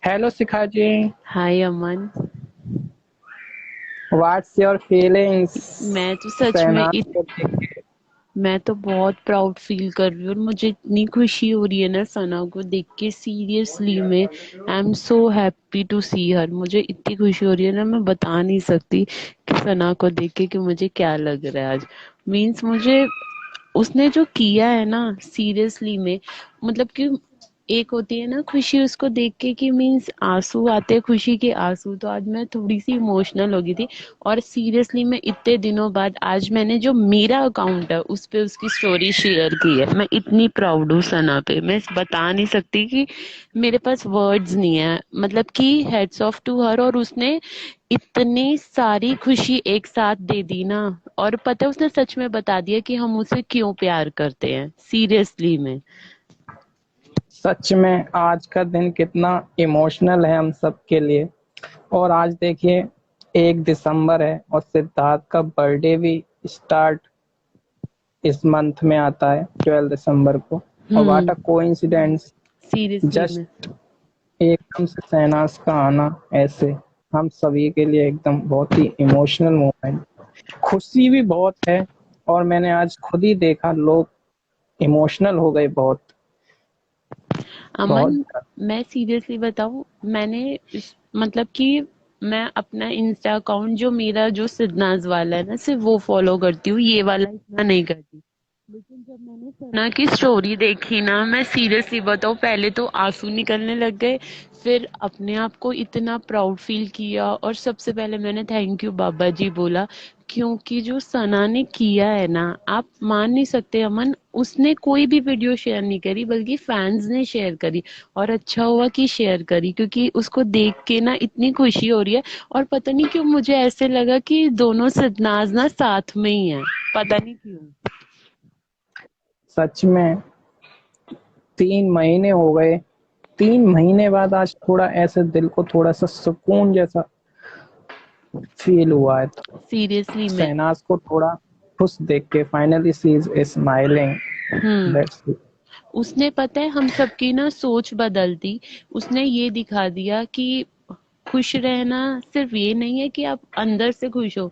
Hello Shikha ji. Hi Aman. What's your feelings मैं तो सच में शहनाज को देख के? मैं तो बहुत प्राउड फील कर रही हूँ और मुझे इतनी खुशी हो रही है ना सना को देख के। सीरियसली में I am so happy to see her. मुझे इतनी खुशी हो रही है ना, मैं बता नहीं सकती कि सना को देख के कि मुझे क्या लग रहा है आज। मीन्स मुझे उसने जो किया है ना, सीरियसली में, मतलब कि एक होती है ना खुशी उसको देख के कि मीन्स आंसू आते हैं, खुशी के आंसू। तो आज मैं थोड़ी सी इमोशनल हो गई थी। और सीरियसली में इतने दिनों बाद आज मैंने जो मेरा अकाउंट है उस पे उसकी स्टोरी शेयर की है। मैं इतनी प्राउड हूँ सना पे, मैं बता नहीं सकती कि मेरे पास वर्ड्स नहीं है। मतलब कि हेड्स ऑफ टू हर। और उसने इतनी सारी खुशी एक साथ दे दी ना। और पता है उसने सच में बता दिया कि हम उसे क्यों प्यार करते हैं, सीरियसली में। सच में आज का दिन कितना इमोशनल है हम सब के लिए। और आज देखिए 1 दिसंबर है और सिद्धार्थ का बर्थडे भी स्टार्ट इस मंथ में आता है 12 दिसंबर को। और what a hmm. Coincidence. Seriously में। जस्ट एकदम से शहनाज का आना ऐसे हम सभी के लिए एकदम बहुत ही इमोशनल मोमेंट। खुशी भी बहुत है और मैंने आज खुद ही देखा लोग इमोशनल हो गए बहुत अमन, बहुत। मैं सीरियसली बताऊं, मतलब कि मैं अपना इंस्टा अकाउंट जो मेरा जो सिद्धनाज वाला है ना, सिर्फ वो फॉलो करती हूँ, ये वाला इतना नहीं करती। लेकिन जब मैंने सना की स्टोरी देखी ना, मैं सीरियसली बताऊं, पहले तो आंसू निकलने लग गए। फिर अपने आप को इतना प्राउड फील किया और सबसे पहले मैंने थैंक यू बाबा जी बोला। क्योंकि जो सना ने किया है ना, आप मान नहीं सकते अमन। उसने कोई भी वीडियो शेयर नहीं करी, बल्कि फैंस ने शेयर करी। और अच्छा हुआ कि शेयर करी, क्योंकि उसको देख के ना इतनी खुशी हो रही है। और पता नहीं क्यों मुझे ऐसे लगा कि दोनों सदनाज ना साथ में ही है। पता नहीं क्यों। सच में 3 महीने हो गए। 3 महीने बाद आज थोड़ा ऐसे दिल को थोड़ा सा सुकून जैसा फील हुआ है। सीरियसली में। शहनाज को थोड़ा खुश देख के finally she is smiling. Hmm. That's उसने पता है हम सबकी ना सोच बदल दी। उसने ये दिखा दिया कि खुश रहना सिर्फ ये नहीं है कि आप अंदर से खुश हो।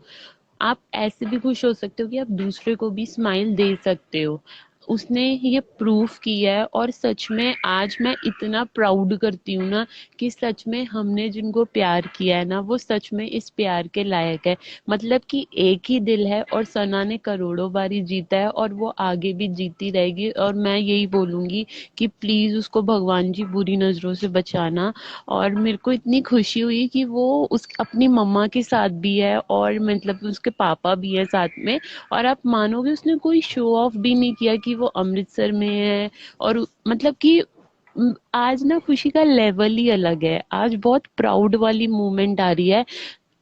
आप ऐसे भी खुश हो सकते हो कि आप दूसरे को भी स्माइल दे सकते हो। उसने ये प्रूफ किया है। और सच में आज मैं इतना प्राउड करती हूँ ना, कि सच में हमने जिनको प्यार किया है ना, वो सच में इस प्यार के लायक है। मतलब कि एक ही दिल है और सना ने करोड़ों बारी जीता है और वो आगे भी जीती रहेगी। और मैं यही बोलूंगी कि प्लीज उसको भगवान जी बुरी नजरों से बचाना। और मेरे को इतनी खुशी हुई कि वो उस अपनी मम्मा के साथ भी है और मतलब उसके पापा भी है साथ में। और आप मानोगे उसने कोई शो ऑफ भी नहीं किया कि वो अमृतसर में है। और मतलब कि आज ना खुशी का लेवल ही अलग है। आज बहुत प्राउड वाली मूवमेंट आ रही है।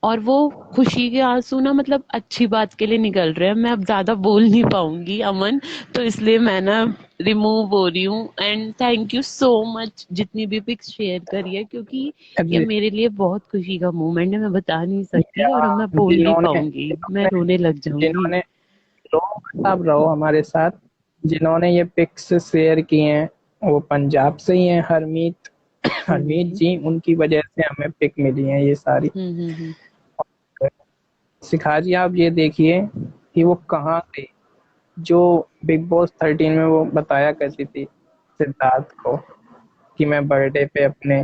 और वो खुशी के आंसू ना, मतलब अच्छी बात के लिए निकल रहे हैं। मैं अब ज्यादा बोल नहीं पाऊंगी अमन। तो इसलिए मैं ना रिमूव हो रही हूँ। And thank you so much जितनी भी पिक्स शेयर करी है, क्योंकि ये इट। मेरे लिए बहुत खुशी का मोमेंट है। मैं बता नहीं सकती और अब मैं बोल नहीं जिन्होंने पाऊंगी, मैं रोने लग जाऊंगी। जिन्होंने लोग सब रहो हमारे साथ, जिन्होंने ये पिक्स शेयर किए हैं वो पंजाब से ही हैं। हरमीत हाँ हरमीत जी। जी, उनकी वजह से हमें पिक मिली है ये सारी। हम्म। शिखा जी आप ये देखिए कि वो कहाँ गई, जो बिग बॉस 13 में वो बताया करती थी सिद्धार्थ को कि मैं बर्थडे पे अपने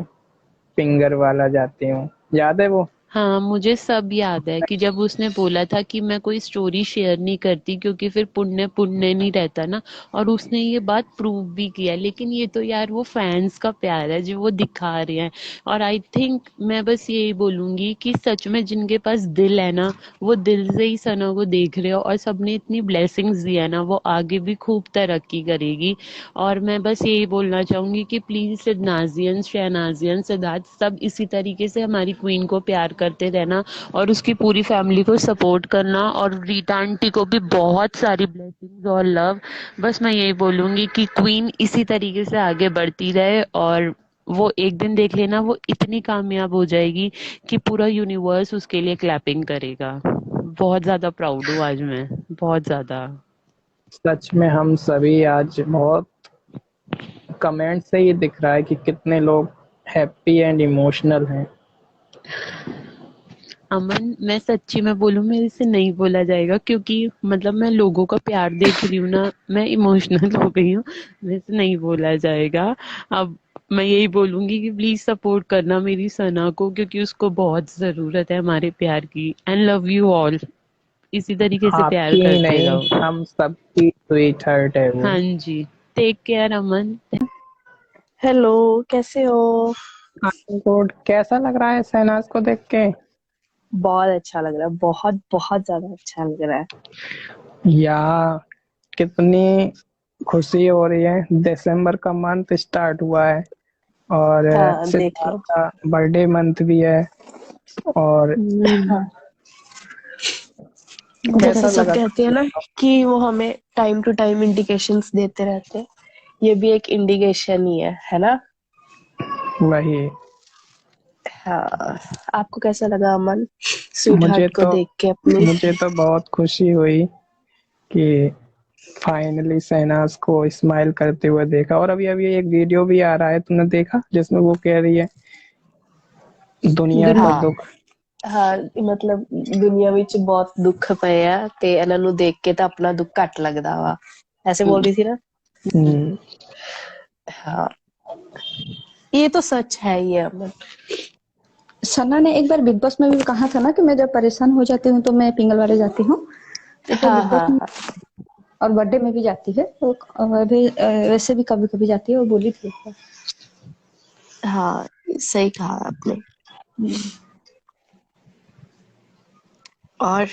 फिंगर वाला जाती हूँ, याद है वो? हाँ, मुझे सब याद है कि जब उसने बोला था कि मैं कोई स्टोरी शेयर नहीं करती क्योंकि फिर पुण्य पुण्य नहीं रहता ना। और उसने ये बात प्रूव भी किया। लेकिन ये तो यार वो फैंस का प्यार है जो वो दिखा रहे हैं। और आई थिंक मैं बस यही बोलूंगी कि सच में जिनके पास दिल है ना, वो दिल से ही सना को देख रहे हो। और सबने इतनी ब्लेसिंग्स दिया है ना, वो आगे भी खूब तरक्की करेगी। और मैं बस यही बोलना चाहूंगी कि प्लीज सिद्धनाजियन, शहनाजियन, सिद्धार्थ सब इसी तरीके से हमारी क्वीन को प्यार करते रहना। और उसकी पूरी फैमिली को सपोर्ट करना। और रीटा आंटी को भी बहुत सारी ब्लेसिंग्स और लव। बस मैं यही बोलूंगी कि क्वीन इसी तरीके से आगे बढ़ती रहे। और वो एक दिन देख लेना, वो इतनी कामयाब हो जाएगी कि पूरा यूनिवर्स उसके लिए क्लैपिंग करेगा। बहुत ज्यादा प्राउड हूँ आज मैं, बहुत ज्यादा। सच में हम सभी आज बहुत कमेंट से ये दिख रहा है कि कितने लोग हैप्पी एंड इमोशनल हैं। अमन, मैं सच्ची में बोलूं, मेरे से नहीं बोला जाएगा, क्योंकि मतलब मैं लोगों का प्यार देख रही हूँ ना, मैं इमोशनल हो गई हूँ। मेरे से नहीं बोला जाएगा। अब मैं यही बोलूंगी कि प्लीज सपोर्ट करना मेरी सना को, क्योंकि उसको बहुत जरूरत है हमारे प्यार की। And love you all. इसी तरीके से प्यार आपकी ही करते नहीं, रहो। हम सबकी स्वीट हार्ट है वो। हाँ जी। टेक केयर अमन। हेलो, कैसे हो? गुड। कैसा लग रहा है शहनाज को देख के? बहुत अच्छा लग रहा है, बहुत बहुत ज्यादा अच्छा लग रहा है। या कितनी खुशी हो रही है, दिसंबर का मंथ स्टार्ट हुआ है और हाँ, देख सिद्धार्थ लो। का बर्थडे मंथ भी है। और हम्म। जैसे कैसा सब लगा कहते हैं तुमको? ना कि वो हमें टाइम टू टाइम इंडिकेशंस देते रहते हैं, ये भी एक इंडिकेशन ही है ना? वही। हाँ। आपको कैसा लगा अमन, स्वीट मुझे हार्ट को तो देख के अपनी? मुझे तो बहुत खुशी हुई कि फाइनली शहनाज को स्माइल करते हुए देखा। और अभी अभी एक वीडियो भी आ रहा है, तुमने देखा, जिसमें वो कह रही है दुनिया का हाँ दुख। हाँ, मतलब दुनिया ਵਿੱਚ बहुत दुख ਪਏ ਆ ਤੇ ਇਹਨਾਂ ਨੂੰ ਦੇਖ ਕੇ ਤਾਂ ਆਪਣਾ ਦੁੱਖ ਘੱਟ ਲੱਗਦਾ ਵਾ, ऐसे बोल रही थी ना? हम्म, हाँ, ये तो सच है ही है अमन। सना ने एक बार बिग बॉस में भी कहा था ना कि मैं जब परेशान हो जाती हूँ तो मैं पिंगलवाड़े जाती हूँ। तो फिर हाँ बिग बॉस हाँ में हाँ और बर्थडे में भी जाती है, तो अभी वैसे भी कभी कभी जाती है, वो बोली थी। हाँ, सही कहा आपने। और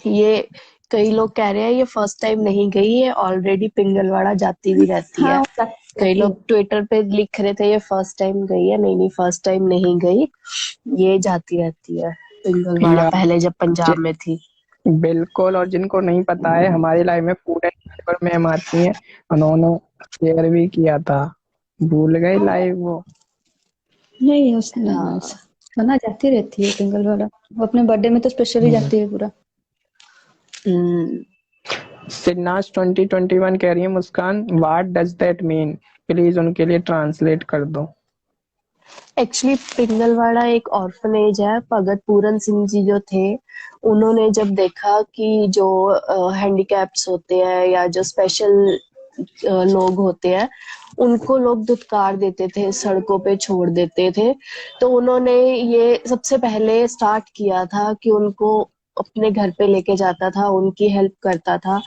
ये कई लोग कह रहे हैं ये फर्स्ट टाइम नहीं गई है, ऑलरेडी पिंगलवाड़ा जाती भी रहती हाँ, है। वो जाती कई रहती है। लोग ट्विटर पे लिख रहे थे ये फर्स्ट टाइम गई है, नहीं नहीं, फर्स्ट टाइम नहीं गई, ये जाती रहती है पिंगलवाड़ा, या पहले जब पंजाब में थी। बिल्कुल। और जिनको नहीं पता है, हमारी लाइफ में फूड एंड फेवर मैम आती हैं, उन्होंने शेयर भी किया था। भूल गई लाइव वो। नहीं, उसने हाँ। सना जाती रहती है पिंगलवाड़ा, वो अपने बर्थडे में तो स्पेशली हम्म। जाती है पूरा। हम्म। सिन्नास 2021 कह रही है Muskaan, what does that mean? Please उनके लिए ट्रांसलेट कर दो। एक्चुअली पिंगलवाड़ा एक ऑर्फनेज है। भगत पूरन सिंह जी जो थे, उन्होंने जब देखा कि जो हैंडीकैप्स होते हैं या जो स्पेशल लोग होते हैं, उनको लोग धुतकार देते थे, सड़कों पे छोड़ देते थे, तो उन्होंने ये सबसे पहले स्टार्ट किया था कि उनको अपने घर पे लेके जाता था, उनकी हेल्प करता था।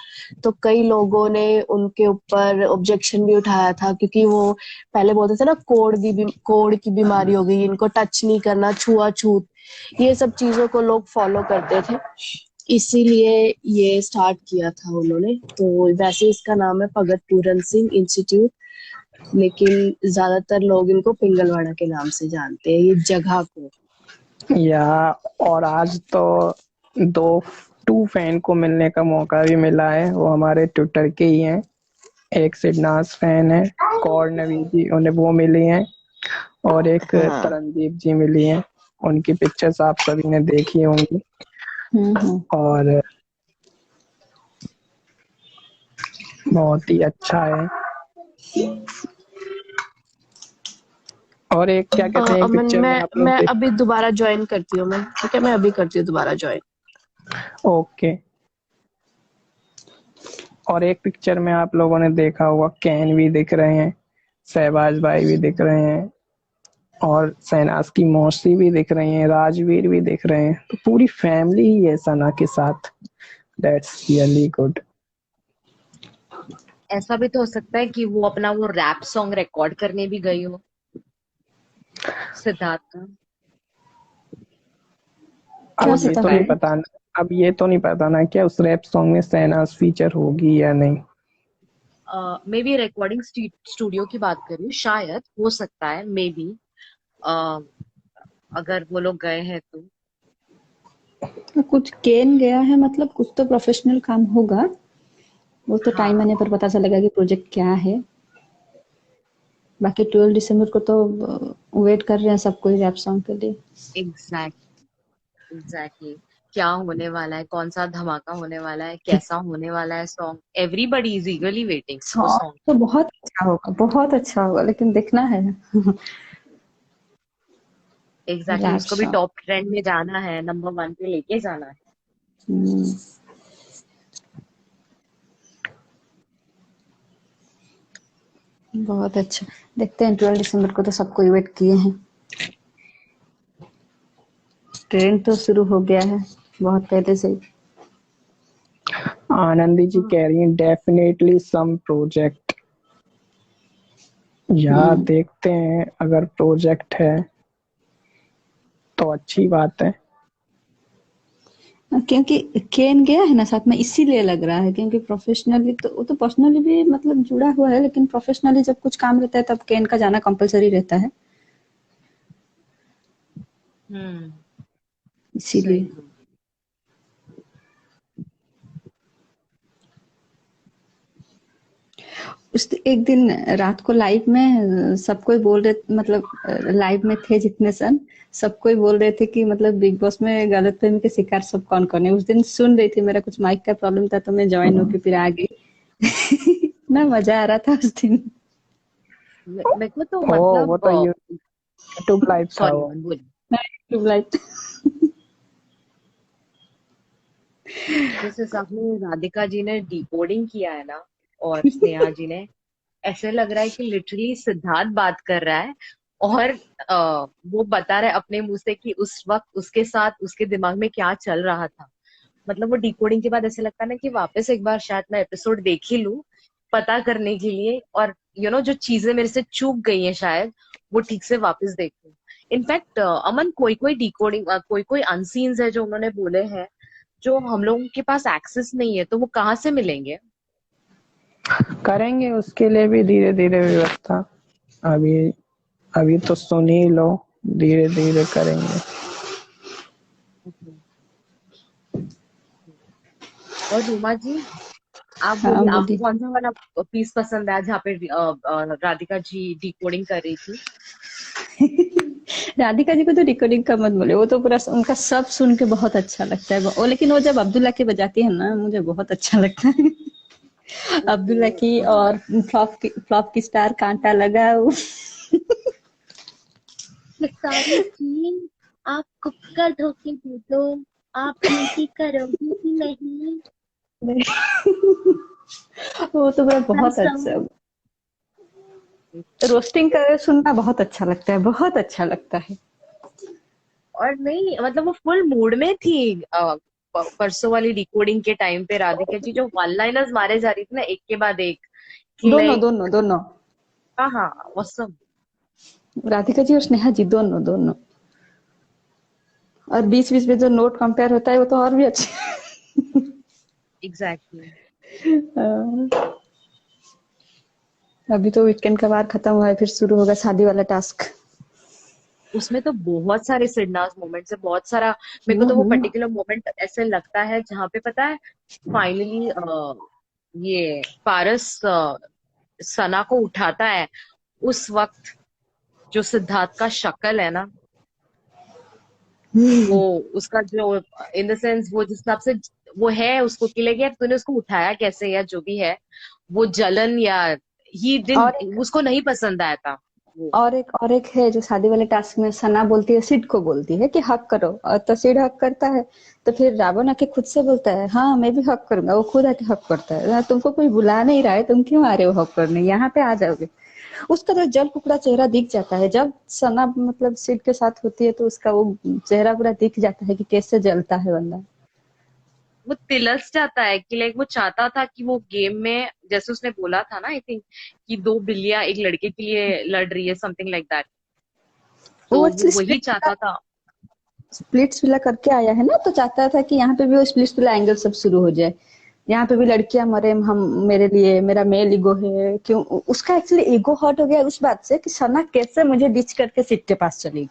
तो कई लोगों ने उनके ऊपर ऑब्जेक्शन भी उठाया था, क्योंकि वो पहले बोलते थे ना कोढ़ की बीमारी हो गई, इनको टच नहीं करना, छुआछूत, ये सब चीजों को लोग फॉलो करते थे, इसीलिए ये स्टार्ट किया था उन्होंने। तो वैसे इसका नाम है भगत पूरन सिंह इंस्टीट्यूट, लेकिन ज्यादातर लोग इनको पिंगलवाड़ा के नाम से जानते हैं, ये जगह को। या और आज तो दो टू फैन को मिलने का मौका भी मिला है, वो हमारे ट्विटर के ही हैं। एक सिडनास फैन है, कौर नवी जी, उन्हें वो मिली हैं। और एक हाँ तरनदीप जी मिली हैं। उनकी पिक्चर्स आप सभी ने देखी होंगी। हम्म। और बहुत ही अच्छा है। और एक क्या कहते हैं, एक अमन, पिक्चर में मैं आप लोग मैं देख। अभी दोबारा ज्वाइन करती हूँ, मैं ठीक है, मैं अभी करती हूँ दोबारा ज्वाइन। ओके। और एक पिक्चर में आप लोगों ने देखा होगा, कैन भी दिख रहे हैं, शहबाज भाई भी दिख रहे हैं, और शहनाज की मौसी भी दिख रही हैं, राजवीर भी दिख रहे हैं। तो पूरी फैमिली ही है सना के साथ। That's really good. ऐसा भी तो हो सकता है कि वो अपना वो रैप सॉन्ग रिकॉर्ड करने भी गई हो, सिद्धार्थ का। क्या अब ये पता। तो नहीं पता ना, अब ये तो नहीं पता ना क्या उस रैप सॉन्ग में शहनाज फीचर होगी या नहीं। मे बी रिकॉर्डिंग स्टूडियो की बात कर रही हूँ, शायद हो सकता है, मे बी अगर वो लोग गए हैं तो। कुछ केन गया है, मतलब कुछ तो प्रोफेशनल काम होगा, वो तो टाइम हाँ, आने पर पता चलेगा कि प्रोजेक्ट क्या है। बाकी 12 दिसंबर को तो वेट कर रहे हैं सब कोई रैप सॉन्ग के लिए। एग्जैक्टली। क्या होने वाला है, कौन सा धमाका होने वाला है, कैसा होने वाला है सॉन्ग, एवरीबडी इज ईगरली वेटिंग वो सॉन्ग सॉन्ग। तो बहुत अच्छा होगा, बहुत अच्छा होगा, लेकिन देखना है। एग्जैक्टली, उसको भी राशा। टॉप ट्रेंड में जाना है, नंबर 1 पे लेके जाना है। हम्म, बहुत अच्छा। देखते हैं 12 दिसंबर को तो सबको वेट किए हैं। ट्रेंड तो शुरू हो गया है बहुत पहले से ही। आनंदी जी हाँ। कह रही हैं डेफिनेटली सम प्रोजेक्ट। यार हम्म, देखते हैं, अगर प्रोजेक्ट है तो अच्छी बात है। क्योंकि केन गया है ना साथ में, इसीलिए लग रहा है। क्योंकि प्रोफेशनली तो वो तो पर्सनली भी मतलब जुड़ा हुआ है, लेकिन प्रोफेशनली जब कुछ काम रहता है तब केन का जाना कंपलसरी रहता है, हम्म। सही इसीलिए। है। उस एक दिन रात को लाइव में सब कोई बोल रहे, मतलब लाइव में थे जितने सन, सब कोई बोल रहे थे कि मतलब बिग बॉस में गलतफहमी के शिकार सब कौन कौन है। उस दिन सुन रही थी, मेरा कुछ माइक का प्रॉब्लम था तो मैं ज्वाइन होके फिर आ गई। ना मजा आ रहा था उस दिन। मेरे को तो ओ वो मतलब तो यूट्यूब लाइव था सॉरी, वो। बोलिए। ट्यूबलाइट। जिस हिसाब में राधिका जी ने डिकोडिंग किया है ना, और स्नेहा जी ने, ऐसे लग रहा है कि लिटरली सिद्धार्थ बात कर रहा है, और वो बता रहा है अपने मुंह से कि उस वक्त उसके साथ उसके दिमाग में क्या चल रहा था। मतलब वो डिकोडिंग के बाद ऐसे लगता है ना कि वापस एक बार शायद मैं एपिसोड देख ही लूं, पता करने के लिए, और जो चीजें मेरे से चूक गई हैं शायद वो ठीक से वापस देखूं। इनफैक्ट अमन, कोई कोई डिकोडिंग, कोई कोई अनसीन्स है जो उन्होंने बोले हैं, जो हम लोगों के पास एक्सेस नहीं है, तो वो कहाँ से मिलेंगे? करेंगे उसके लिए भी धीरे धीरे व्यवस्था। अभी अभी तो सुन ही लो, धीरे धीरे करेंगे। Okay. और रूमा जी, आप हाँ बोलिए, आपको बोलिए। कौन सा वाला पीस पसंद है जहाँ पे राधिका जी डिकोडिंग कर रही थी? राधिका जी को तो रिकॉर्डिंग का मत बोले, वो तो पूरा उनका सब सुन के बहुत अच्छा लगता है वो। लेकिन वो जब अब्दुल्ला की बजाती है ना, मुझे बहुत अच्छा लगता है। अब्दुल्ला ओहो, की, और फ्लॉप की स्टार कांटा लगा वो। सारी चीज आप कुकर धोके दे दो, आप ब्यूटी करोगी कि नहीं? वो तो पूरा बहुत कसम। अच्छा। रोस्टिंग कर सुनना बहुत अच्छा लगता है, बहुत अच्छा लगता है। और नहीं, मतलब वो फुल मूड में थी परसों वाली डिकोडिंग के टाइम पे राधिका जी, जो वन लाइनर्स मारे जा रही थी ना एक के बाद एक, कि दोनों लाइक, दोनों दोनों, हाँ हाँ, awesome। राधिका जी और स्नेहा जी दोनों दोनों। और बीच बीच में जो नोट कंपेयर होता है वो तो और भी अच्छा। एग्जैक्टली। अभी तो वीकेंड का वार खत्म हुआ है, फिर शुरू होगा शादी वाला टास्क। उसमें तो बहुत सारे सिडनास मोमेंट्स है, बहुत सारा। मेरे को तो वो हम्म। पर्टिकुलर मोमेंट ऐसे लगता है जहाँ पे पता है, फाइनली ये पारस सना को उठाता है, उस वक्त जो सिद्धार्थ का शक्ल है ना, वो उसका जो, इन द सेंस, वो जिस हिसाब से वो है, उसको कि लगे यार तूने उसको उठाया कैसे, या जो भी है, वो जलन, या ही और डिड, उसको नहीं पसंद आया था वो। और एक है जो शादी वाले टास्क में सना बोलती है, सिड को बोलती है कि हक करो, और तो सिड हक करता है। तो फिर रावण आके खुद से बोलता है हाँ मैं भी हक करूंगा, वो खुद आके हक करता है। तुमको कोई बुला नहीं रहा है, तुम क्यों आ रहे हो हक करने, यहाँ पे आ जाओगे। उसका तो जल कुकड़ा चेहरा दिख जाता है जब सना मतलब सिड के साथ होती है, तो उसका वो चेहरा पूरा दिख जाता है कि कैसे जलता है बंदा। वो तिलस जाता है कि लाइक वो चाहता था कि वो गेम में, जैसे उसने बोला था ना, आई थिंक, कि 2 बिल्लियां एक लड़के के लिए लड़ रही है, समथिंग लाइक दैट। तो वो वो एक्चुअली वही चाहता था। स्प्लिट्स विला करके आया है ना, तो चाहता था कि यहाँ पे भी वो स्प्लिट्स विला एंगल सब शुरू हो जाए। यहाँ पे भी लड़कियां मरे, हम मेरे लिए, मेरा मेल ईगो है क्यों। उसका एक्चुअली ईगो हर्ट हो गया उस बात से कि सना कैसे मुझे डिच करके सिट के पास चली।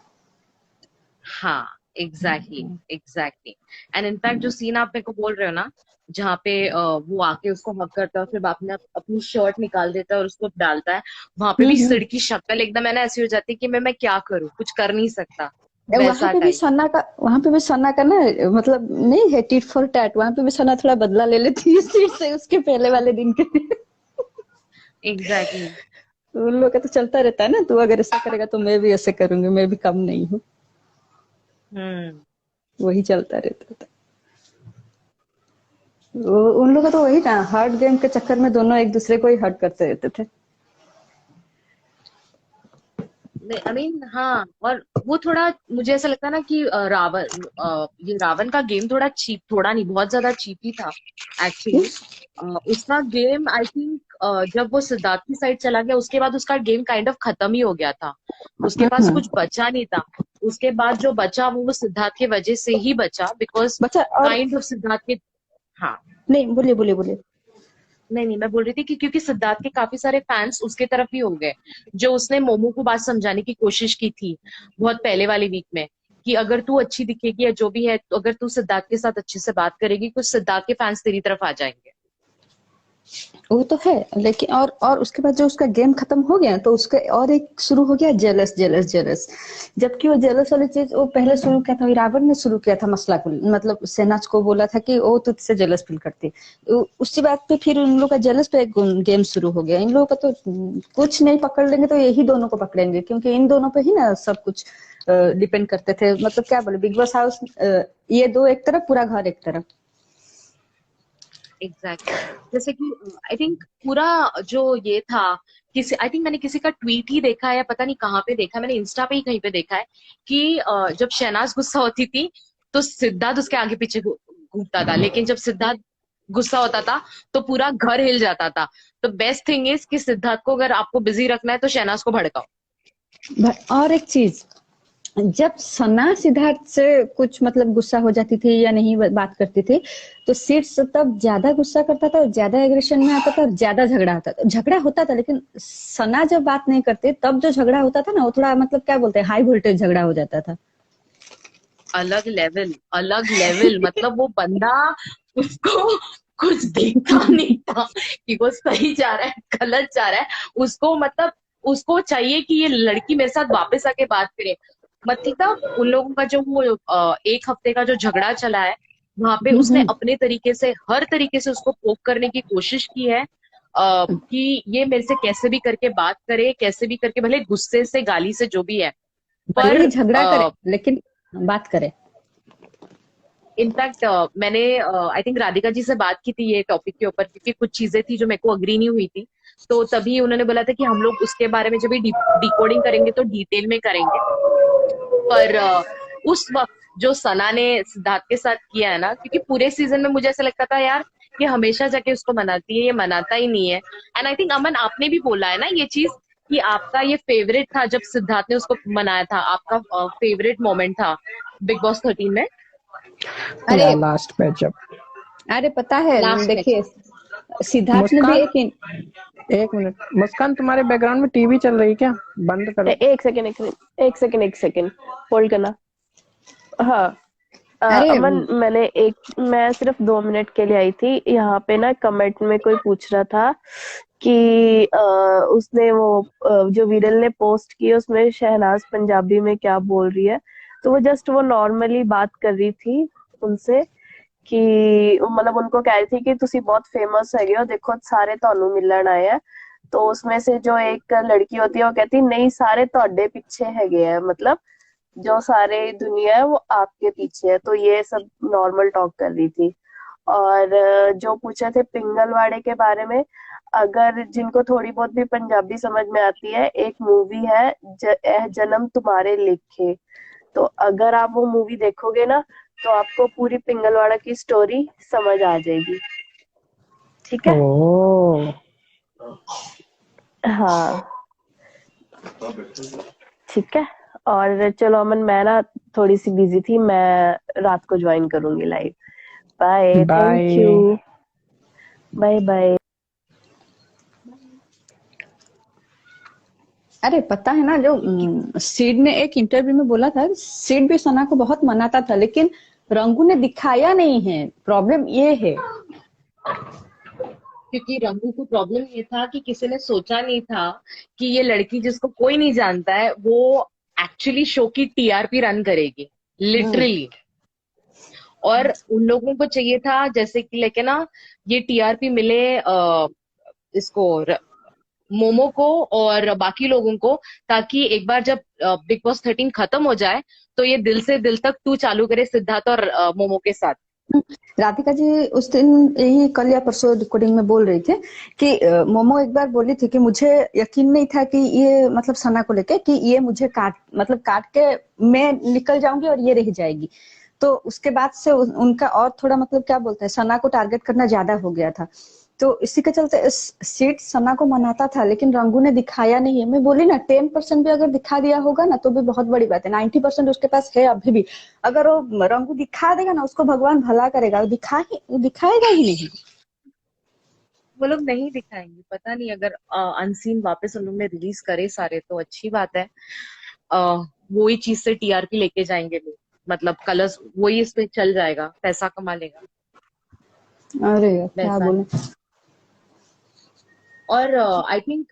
हाँ, एग्जैक्टली एग्जैक्टली। एंड इनफैक्ट जो सीन आप मेरे को बोल रहे हो ना, जहाँ पे वो आके उसको हक करता है और फिर बाद में अपनी शर्ट निकाल देता है और उसको डालता है, वहां पे भी हम्म। सिर की शक्ल एकदम है ना ऐसी हो जाती है कि मैं क्या करूं, कुछ कर नहीं सकता, वहां वैसा पे भी टाइप। सना का, वहां पे भी सना का ना, मतलब नहीं है टिट फॉर टैट, वहां पे भी सना थोड़ा बदला ले लेती है सिर से उसके पहले वाले दिन के। एग्जैक्टली। उन लोग का तो चलता रहता है ना, तू अगर ऐसा करेगा तो मैं भी ऐसे करूंगी, मैं भी कम नहीं हूँ। वही चलता रहता था। उन लोगों का तो वही था, हर्ट गेम के चक्कर में दोनों एक दूसरे को ही हर्ट करते रहते थे। आई मीन हाँ, और वो थोड़ा मुझे ऐसा लगता है ना कि ये रावण का गेम थोड़ा चीप, थोड़ा नहीं बहुत ज्यादा चीप ही था एक्चुअली। उसका गेम आई थिंक जब वो सिद्धार्थ की साइड चला गया उसके बाद उसका गेम काइंड ऑफ खत्म ही हो गया था। उसके पास हम्म। कुछ बचा नहीं था। उसके बाद जो बचा वो सिद्धार्थ की वजह से ही बचा, बिकॉज बच्चा और काइंड ऑफ सिद्धार्थ के। हाँ, नहीं, बोलिए बोलिए बोलिए। नहीं नहीं, मैं बोल रही थी कि क्योंकि सिद्धार्थ के काफी सारे फैंस उसके तरफ ही हो गए। जो उसने मोमो को बात समझाने की कोशिश की थी बहुत पहले वाली वीक में, कि अगर तू अच्छी दिखेगी या जो भी है, तो अगर तू सिद्धार्थ के साथ अच्छे से बात करेगी तो सिद्धार्थ के फैंस तेरी तरफ आ जाएंगे। वो तो है, लेकिन और उसके बाद जो उसका गेम खत्म हो गया तो उसका और एक शुरू हो गया, जेलस जेलस जेलस। जबकि वो जेलस वाली चीज वो पहले शुरू किया था, रावण ने शुरू किया था मसला को, मतलब सेनाज को बोला था कि वो तुझसे जेलस फील करती। उसी बात पे फिर उन लोग का जेलस पे एक गेम शुरू हो गया। इन लोगों का तो कुछ नहीं पकड़ लेंगे तो यही दोनों को पकड़ेंगे, क्योंकि इन दोनों पे ही ना सब कुछ डिपेंड करते थे। मतलब क्या बोले, बिग बॉस हाउस ये दो एक तरफ, पूरा घर एक तरफ। एग्जैक्टली जैसे कि आई थिंक पूरा जो ये था, किसी आई थिंक मैंने किसी का ट्वीट ही देखा है या पता नहीं कहाँ पे देखा है, मैंने इंस्टा पे ही कहीं पे देखा है कि जब शहनाज गुस्सा होती थी तो सिद्धार्थ उसके आगे पीछे घूमता था, लेकिन जब सिद्धार्थ गुस्सा होता था तो पूरा घर हिल जाता था। तो बेस्ट थिंग इज कि सिद्धार्थ को अगर आपको बिजी रखना है तो शहनाज को भड़काओ। और एक चीज, जब सना सिद्धार्थ से कुछ मतलब गुस्सा हो जाती थी या नहीं बात करती थी, तो सिर्फ तब ज्यादा गुस्सा करता था, ज्यादा एग्रेशन में आता था और ज्यादा झगड़ा होता था। झगड़ा होता था, लेकिन सना जब बात नहीं करती तब जो झगड़ा होता था ना, वो थोड़ा मतलब क्या बोलते हैं, हाई वोल्टेज झगड़ा हो जाता था। अलग लेवल, अलग लेवल, मतलब वो बंदा, उसको कुछ दिखता नहीं था कि वो सही जा रहा है गलत जा रहा है। उसको मतलब उसको चाहिए कि ये लड़की मेरे साथ वापस आके बात करे। मतलब उन लोगों का जो वो एक हफ्ते का जो झगड़ा चला है, वहां पे उसने हम्म। अपने तरीके से हर तरीके से उसको पोक करने की कोशिश की है, कि ये मेरे से कैसे भी करके बात करे, कैसे भी करके, भले गुस्से से गाली से जो भी है, भले पर ही झगड़ा करे लेकिन बात करे। इनफैक्ट मैंने आई थिंक राधिका जी से बात की थी ये टॉपिक के ऊपर, क्योंकि कुछ चीजें थी जो मेरे को अग्री नहीं हुई थी। तो तभी उन्होंने बोला था कि हम लोग उसके बारे में जब भी डिकोडिंग करेंगे तो डिटेल में करेंगे। पर उस वक्त जो सना ने सिद्धार्थ के साथ किया है ना, क्योंकि पूरे सीजन में मुझे ऐसा लगता था यार ये हमेशा जाके उसको मनाती है, ये मनाता ही नहीं है। एंड आई थिंक अमन आपने भी बोला है ना ये चीज, कि आपका ये फेवरेट था जब सिद्धार्थ ने उसको मनाया था, आपका फेवरेट मोमेंट था बिग बॉस 13 में। अरे या लास्ट पे जब अरे पता है, लास्ट में। देखिए सिद्धार्थ ने भी मुस्कान, एक एक मिनट मुस्कान, तुम्हारे बैकग्राउंड में टीवी चल रही है क्या? बंद करो। एक सेकेंड एक सेकेंड एक सेकेंड होल्ड करना। हाँ। अरे अमन, मैं सिर्फ 2 मिनट के लिए आई थी यहाँ पे ना। कमेंट में कोई पूछ रहा था कि उसने वो जो विरल ने पोस्ट की उसमें शहनाज पंजाबी में क्या बोल रही है। तो वो जस्ट वो नॉर्मली बात कर रही थी उनसे, कि मतलब उनको कह रही थी कि तुसी बहुत फेमस है हो, देखो सारे ਤੁਹਾਨੂੰ मिलन आए हैं। तो उसमें से जो एक लड़की होती है वो कहती नहीं सारे ਤੁਹਾਡੇ पीछे हैगे हैं, मतलब जो सारे दुनिया है वो आपके पीछे है। तो ये सब नॉर्मल टॉक कर रही थी। और जो पूछे थे पिंगलवाड़े के बारे में, अगर जिनको थोड़ी बहुत भी पंजाबी समझ में आती है, एक मूवी है एह जन्म तुम्हारे लिखे। तो अगर आप वो मूवी देखोगे ना तो आपको पूरी पिंगलवाड़ा की स्टोरी समझ आ जाएगी। ठीक है। ओह, हाँ ठीक है। और चलो अमन, मैं ना थोड़ी सी बिजी थी, मैं रात को ज्वाइन करूंगी live. Bye, thank you, bye. Bye bye. अरे पता है ना, जो सीड ने एक इंटरव्यू में बोला था, सीड भी सना को बहुत मनाता था, लेकिन रंगू ने दिखाया नहीं है। प्रॉब्लम ये है। क्योंकि रंगू को प्रॉब्लम ये था कि किसी ने सोचा नहीं था कि ये लड़की जिसको कोई नहीं जानता है वो एक्चुअली शो की टीआरपी रन करेगी, हम्म। लिटरली। और उन लोगों को चाहिए था जैसे कि लेके ना ये टीआरपी मिले इसको मोमो को और बाकी लोगों को, ताकि एक बार जब बिग बॉस 13 खत्म हो जाए तो ये दिल से दिल तक टू चालू करे सिद्धार्थ और मोमो के साथ। राधिका जी उस दिन यही कल या परसों रिकॉर्डिंग में बोल रही थी कि मोमो एक बार बोली थी कि मुझे यकीन नहीं था कि ये मतलब सना को लेके कि ये मुझे काट के मैं निकल जाऊंगी और ये रह जाएगी। तो उसके बाद से उनका और थोड़ा मतलब क्या बोलते हैं, सना को टारगेट करना ज्यादा हो गया था। तो इसी के चलते इस सीट सना को मनाता था, लेकिन रंगू ने दिखाया नहीं है। मैं बोली ना 10% भी अगर दिखा दिया होगा ना तो भी बहुत बड़ी बात है। 90% उसके पास है अभी भी। अगर वो रंगू दिखा देगा ना, उसको भगवान भला करेगा। दिखाएगा ही नहीं। वो लोग नहीं दिखाएंगे, पता नहीं, अगर अनसीन वापस उन लोग ने रिलीज करे सारे तो अच्छी बात है। वो ही चीज से टीआरपी लेके जाएंगे लोग, मतलब कलर्स वही इस पे चल जाएगा, पैसा कमा लेगा, अरे क्या वैसा बोले। है। और आई थिंक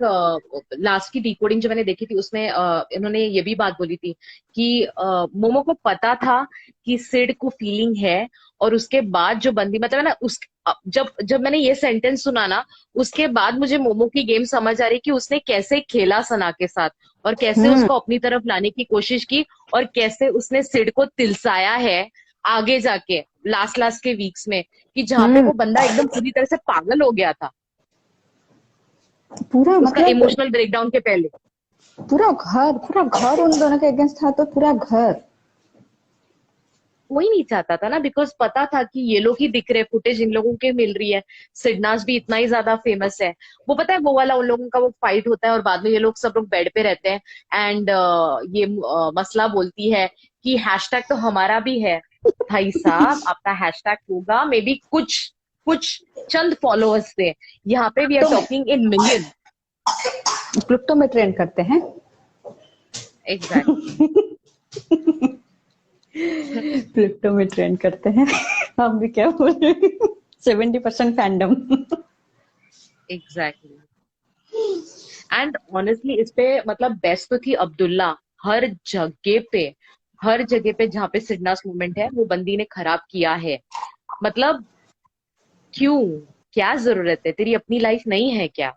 लास्ट की डिकोडिंग जो मैंने देखी थी उसमें इन्होंने ये भी बात बोली थी कि मोमो को पता था कि सिड को फीलिंग है, और उसके बाद जो बंदी मतलब है ना, उस जब जब मैंने ये सेंटेंस सुना ना, उसके बाद मुझे मोमो की गेम समझ आ रही कि उसने कैसे खेला सना के साथ, और कैसे उसको अपनी तरफ लाने की कोशिश की, और कैसे उसने सिड को तिलसाया है आगे जाके लास्ट के वीक्स में, कि जहाँ पे वो बंदा एकदम पूरी तरह से पागल हो गया था पूरा उसका मतलब इमोशनल ब्रेकडाउन के पहले। पूरा घर उन दोनों के अगेंस्ट था। तो पूरा घर कोई नहीं चाहता था ना, बिकॉज पता था कि ये लोग ही दिख रहे, फुटेज इन लोगों के मिल रही है, सिडनास भी इतना ही ज्यादा फेमस है। वो पता है वो वाला उन लोगों का वो फाइट होता है और बाद में ये लोग सब लोग बेड पे रहते हैं, एंड ये मसला बोलती है कि हैशटैग तो हमारा भी है। भाई साहब, आपका हैशटैग होगा मे बी कुछ कुछ चंद फॉलोअर्स से, यहाँ पे we are talking in million. Crypto में ट्रेंड करते हैं। एग्जैक्टली। क्रिप्टो में ट्रेंड करते हैं। हम भी क्या बोल रहे हैं। 70% फैंडम। एग्जैक्टली। एंड ऑनेस्टली इस पे मतलब बेस्ट तो थी अब्दुल्ला। हर जगह पे जहाँ पे सिडनास मूवमेंट है वो बंदी ने खराब किया है। मतलब क्यों, क्या जरूरत है, तेरी अपनी लाइफ नहीं है क्या?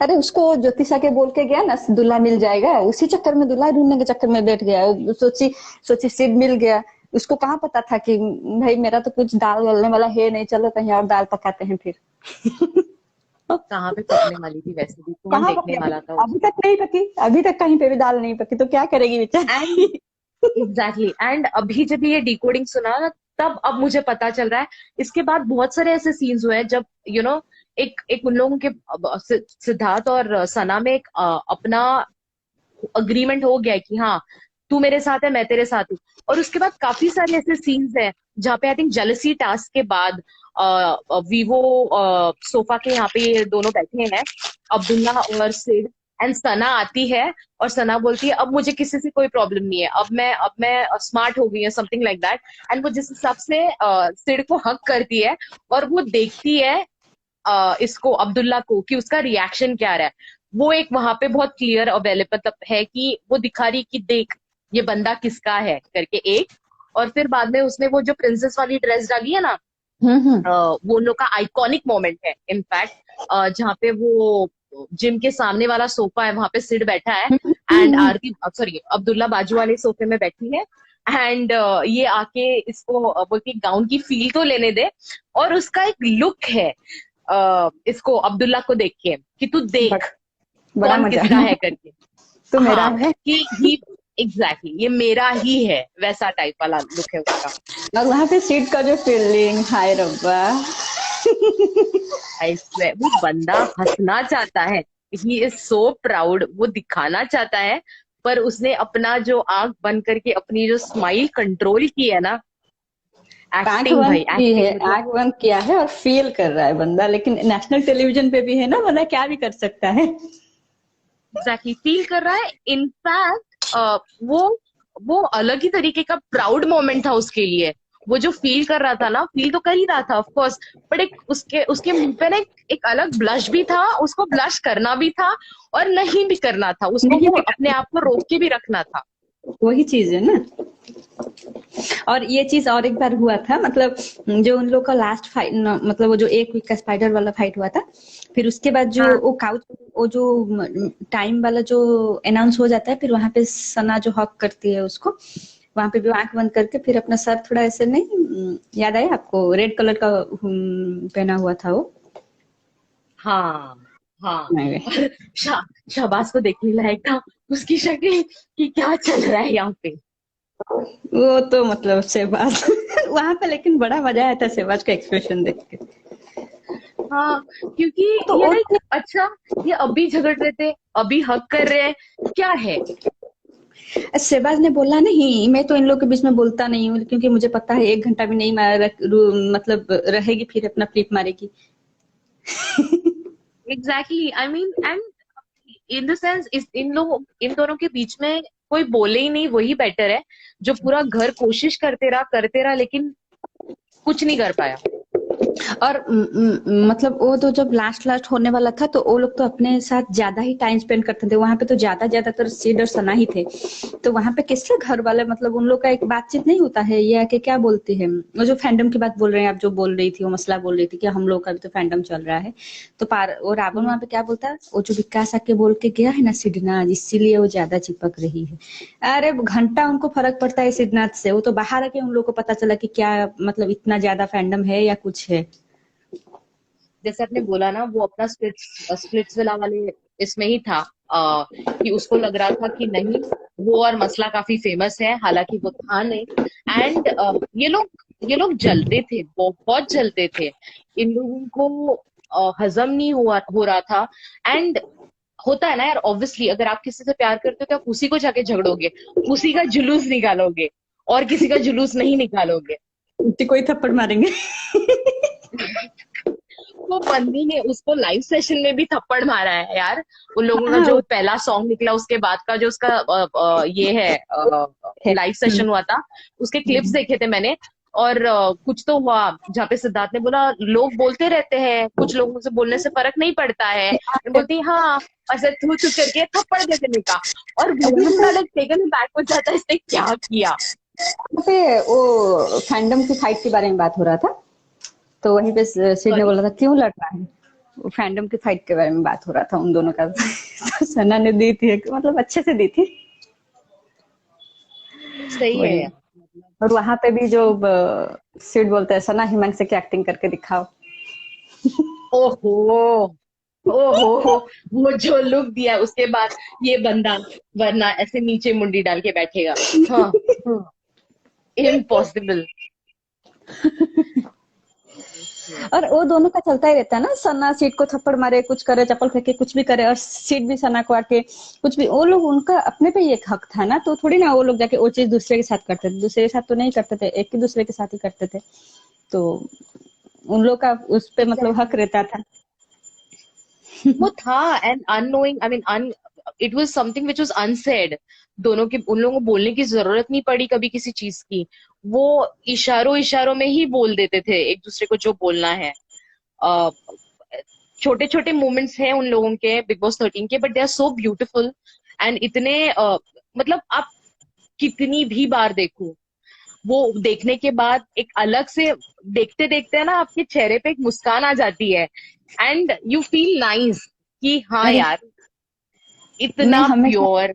अरे उसको ज्योतिषा के बोल के गया ना दूल्हा मिल जाएगा, उसी चक्कर में दूल्हा ढूंढने के चक्कर में बैठ गया। सोची सिड मिल गया। उसको कहाँ पता था कि भाई मेरा तो कुछ दाल गलने वाला है नहीं, चलो कहीं और दाल पकाते हैं फिर। कहाँ पे पकने वाली थी वैसे भी, कौन कहाँ देखने पकी? वाला था अभी उसको? तक नहीं पकी। अभी तक कहीं पे भी दाल नहीं पकी तो क्या करेगी बेचारी। एंड एग्जैक्टली, एंड अभी जब ये डिकोडिंग सुना ना, तब अब मुझे पता चल रहा है। इसके बाद बहुत सारे ऐसे सीन्स हुए हैं जब एक एक उन लोगों के सिद्धार्थ और सना में एक अपना अग्रीमेंट हो गया है कि हाँ तू मेरे साथ है, मैं तेरे साथ हूँ। और उसके बाद काफी सारे ऐसे सीन्स हैं जहाँ पे आई थिंक जेलसी टास्क के बाद वीवो सोफा के यहाँ पे ये दोनों बैठे हैं, अब्दुल्ला और सिड, एंड सना आती है और सना बोलती है अब मुझे किसी से कोई प्रॉब्लम नहीं है, अब मैं स्मार्ट हो गई है, समथिंग लाइक दैट। एंड वो जिस हिसाब से सिड को हक करती है और वो देखती है इसको अब्दुल्ला को कि उसका रिएक्शन क्या रहा है, वो एक वहां पे बहुत क्लियर अवेलेबल है कि वो दिखा रही कि देख ये बंदा किसका है करके एक। और फिर बाद में उसने वो जो प्रिंसेस वाली ड्रेस डाली है ना, वो उन लोग का आइकॉनिक मोमेंट है इनफैक्ट, जहाँ पे वो जिम के सामने वाला सोफा है वहां पे सिड बैठा है, एंड आरती सॉरी अब्दुल्ला बाजू वाले सोफे में बैठी है, एंड ये आके इसको बोलती गाउन की फील तो लेने दे। और उसका एक लुक है इसको अब्दुल्ला को देख के कि तू देख बड़ा कौन मजा किसका है करके, तो मेरा हाँ है। कि ही एग्जैक्टली ये मेरा ही है, वैसा टाइप वाला लुक है उसका। और वहां पे सीट का जो फीलिंग, हाय रब्बा। I swear, वो बंदा हंसना चाहता है, ही इज सो प्राउड, वो दिखाना चाहता है, पर उसने अपना जो आंख बंद करके अपनी जो स्माइल कंट्रोल की है ना, आंख एक्टिंग बंद भाई की है, एक्टिंग मतलब। आंख बंद किया है और फील कर रहा है बंदा। लेकिन नेशनल टेलीविजन पे भी है ना, बंदा क्या भी कर सकता है। एग्जैक्टली फील कर रहा है। इनफैक्ट वो अलग ही तरीके का प्राउड मोमेंट था उसके लिए। वो जो फील कर रहा था ना, फील तो कर ही रहा था ऑफ कोर्स, बट एक उसके उसके मुंह पे ना एक अलग ब्लश भी था, उसको ब्लश करना भी था और नहीं भी करना था, उसको नहीं वो भी अपने आप को रोक के भी रखना था। वही चीज है ना। और ये चीज और एक बार हुआ था, मतलब जो उन लोग का लास्ट फाइट, मतलब वो जो एक वीक का स्पाइडर वाला फाइट हुआ था, फिर उसके बाद जो हाँ वो काउच, वो जो टाइम वाला जो अनाउंस हो जाता है, फिर वहां पे सना जो हक करती है उसको, वहां पे भी आंख बंद करके फिर अपना सर थोड़ा ऐसे, नहीं याद आया आपको, रेड कलर का पहना हुआ था वो। हाँ हाँ। नहीं, और शहबाज को देखने लायक था उसकी शक्ल कि क्या चल रहा है यहाँ पे। वो तो मतलब शहबाज वहां पे, लेकिन बड़ा मजा आया था शहबाज का एक्सप्रेशन देख के। हाँ, क्योंकि तो ये वो लाइक अच्छा, ये अभी झगड़ रहे थे, अभी हक कर रहे हैं, क्या है। शहबाज ने बोला, नहीं मैं तो इन लोगों के बीच में बोलता नहीं हूँ, क्योंकि मुझे पता है 1 घंटा भी नहीं मतलब रहेगी फिर अपना फ्लिप मारेगी। Exactly, I mean, and in the sense, इस इन दोनों के बीच में कोई बोले ही नहीं, वही बेटर है। जो पूरा घर कोशिश करते रहा लेकिन कुछ नहीं कर पाया। और मतलब वो तो जब लास्ट लास्ट होने वाला था, तो वो लोग तो अपने साथ ज्यादा ही टाइम स्पेंड करते थे वहां पे, तो ज्यादातर सिड और सना ही थे। तो वहां पे किससे घर वाले, मतलब उन लोग का एक बातचीत नहीं होता है, ये आके क्या बोलते हैं, वो जो फैंडम की बात बोल रहे हैं आप, जो बोल रही थी वो मसला बोल रही थी कि हम लोग का भी तो फैंडम चल रहा है। तो वो रावण वहां पे क्या बोलता है, वो जो विकास आके बोल के गया है ना सिद्धनाथ, इसीलिए वो ज्यादा चिपक रही है। अरे घंटा उनको फर्क पड़ता है सिद्धनाथ से, वो तो बाहर आके उन लोग को पता चला कि क्या मतलब इतना ज्यादा फैंडम है या कुछ है। जैसे आपने बोला ना, वो अपना स्प्लिट्सविला वाले इसमें ही था, कि उसको लग रहा था कि नहीं, वो और मसला काफी फेमस है, हालांकि वो था नहीं। एंड ये लोग जलते थे, बहुत जलते थे। इन लोगों को हजम नहीं हो रहा था। एंड होता है ना यार, ऑब्वियसली अगर आप किसी से प्यार करते हो तो आप उसी को जाके झगड़ोगे, उसी का जुलूस निकालोगे, और किसी का जुलूस नहीं निकालोगे। उसी को ही थप्पड़ मारेंगे। वो बंदी ने उसको लाइव सेशन में भी थप्पड़ मारा है यार। उन लोगों का हाँ जो पहला सॉन्ग निकला, उसके बाद का जो उसका ये है, है। लाइव सेशन हुआ था, उसके क्लिप्स देखे थे मैंने। और कुछ तो हुआ जहाँ पे सिद्धार्थ ने बोला, लोग बोलते रहते हैं, कुछ लोगों से बोलने से फर्क नहीं पड़ता है, मैं बोलती हाँ, ऐसे थू थू करके थप्पड़ दे देने का। और वो भी वहां थोड़ा लाइक टेकन बैक हो जाता है, इसने क्या किया। पे वो फैंडम की फाइट के बारे में बात हो रहा था, तो वहीं पे सिड ने सॉरी। बोला था क्यों लड़ना है, वो फैंडम की फाइट के बारे में बात हो रहा था उन दोनों का। तो सना ने दी थी, मतलब अच्छे से दी थी। सही है वही। यार। और वहां पे भी जो सिड बोलता है, सना हिमांशु की एक्टिंग करके दिखाओ। ओहो, ओहो, वो जो लुक दिया उसके बाद, ये बंदा वरना ऐसे नीचे मुंडी डाल के बैठेगा। हाँ हाँ, इम्पॉसिबल। और वो दोनों का चलता ही रहता है ना, सना सीट को थप्पड़ मारे, कुछ करे, चप्पल फेंके, कुछ भी करे, और सीट भी सना को आके कुछ भी, वो लोग उनका अपने पे ही एक हक था ना, तो थोड़ी ना वो लोग जाके वो चीज दूसरे के साथ करते थे, दूसरे के साथ तो नहीं करते थे, एक ही दूसरे के साथ ही करते थे। तो उन लोग का उस पे मतलब हक एग्जैक्टली, रहता था। वो था। And annoying, I mean, it was something which was unsaid. दोनों के, उन लोगों को बोलने की जरूरत नहीं पड़ी कभी किसी चीज की। वो इशारों इशारों में ही बोल देते थे एक दूसरे को जो बोलना है। छोटे छोटे मोमेंट्स हैं उन लोगों के बिग बॉस 13 के, but they are so beautiful. And इतने मतलब आप कितनी भी बार देखो, वो देखने के बाद एक अलग से, देखते देखते है ना, आपके चेहरे पे एक मुस्कान आ जाती है। एंड यू फील नाइस कि हाँ अरे यार, मैं इतना हमेशा प्योर।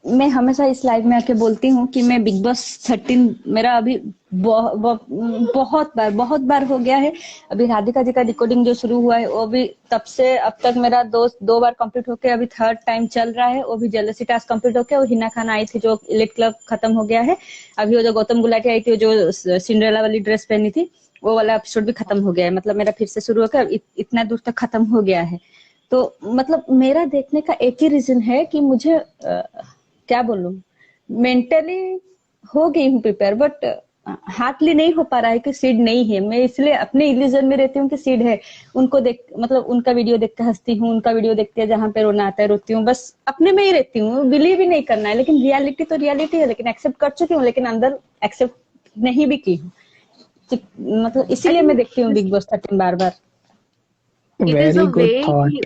मैं हमेशा इस लाइव में आके बोलती हूँ कि मैं बिग बॉस 13 मेरा अभी बहुत बार हो गया है। अभी राधिका जी का डिकोडिंग जो शुरू हुआ है, वो भी तब से अब तक मेरा 2 बार कंप्लीट होके अभी थर्ड टाइम चल रहा है। वो भी जेलसी टास्क कंप्लीट होके, वो हिना खान आई थी जो इलिट क्लब खत्म हो गया है। अभी वो जो गौतम गुलाटी आई थी, जो सिंड्रेला वाली ड्रेस पहनी थी, वो वाला एपिसोड भी खत्म हो गया है। मतलब मेरा फिर से शुरू होकर इतना दूर तक खत्म हो गया है। तो मतलब मेरा देखने का एक ही रीजन है कि मुझे क्या बोलूं, मेंटली हो गई हूँ प्रिपेयर, बट हार्डली नहीं हो पा रहा है कि सीड नहीं है। मैं इसलिए अपने इल्यूजन में रहती हूँ कि सीड है। उनको देख, मतलब उनका वीडियो देख के हंसती हूँ, उनका वीडियो देख के जहाँ पे रोना आता है रोती हूँ, बस अपने में ही रहती हूँ। बिलीव ही नहीं करना है, लेकिन रियलिटी तो रियलिटी है, लेकिन एक्सेप्ट कर चुकी हूँ, लेकिन अंदर एक्सेप्ट नहीं भी की हूँ। मतलब आई इसीलिए मैं थिंक देखती हूँ big Boss 13 bar bar. It is a very way good कि थॉट।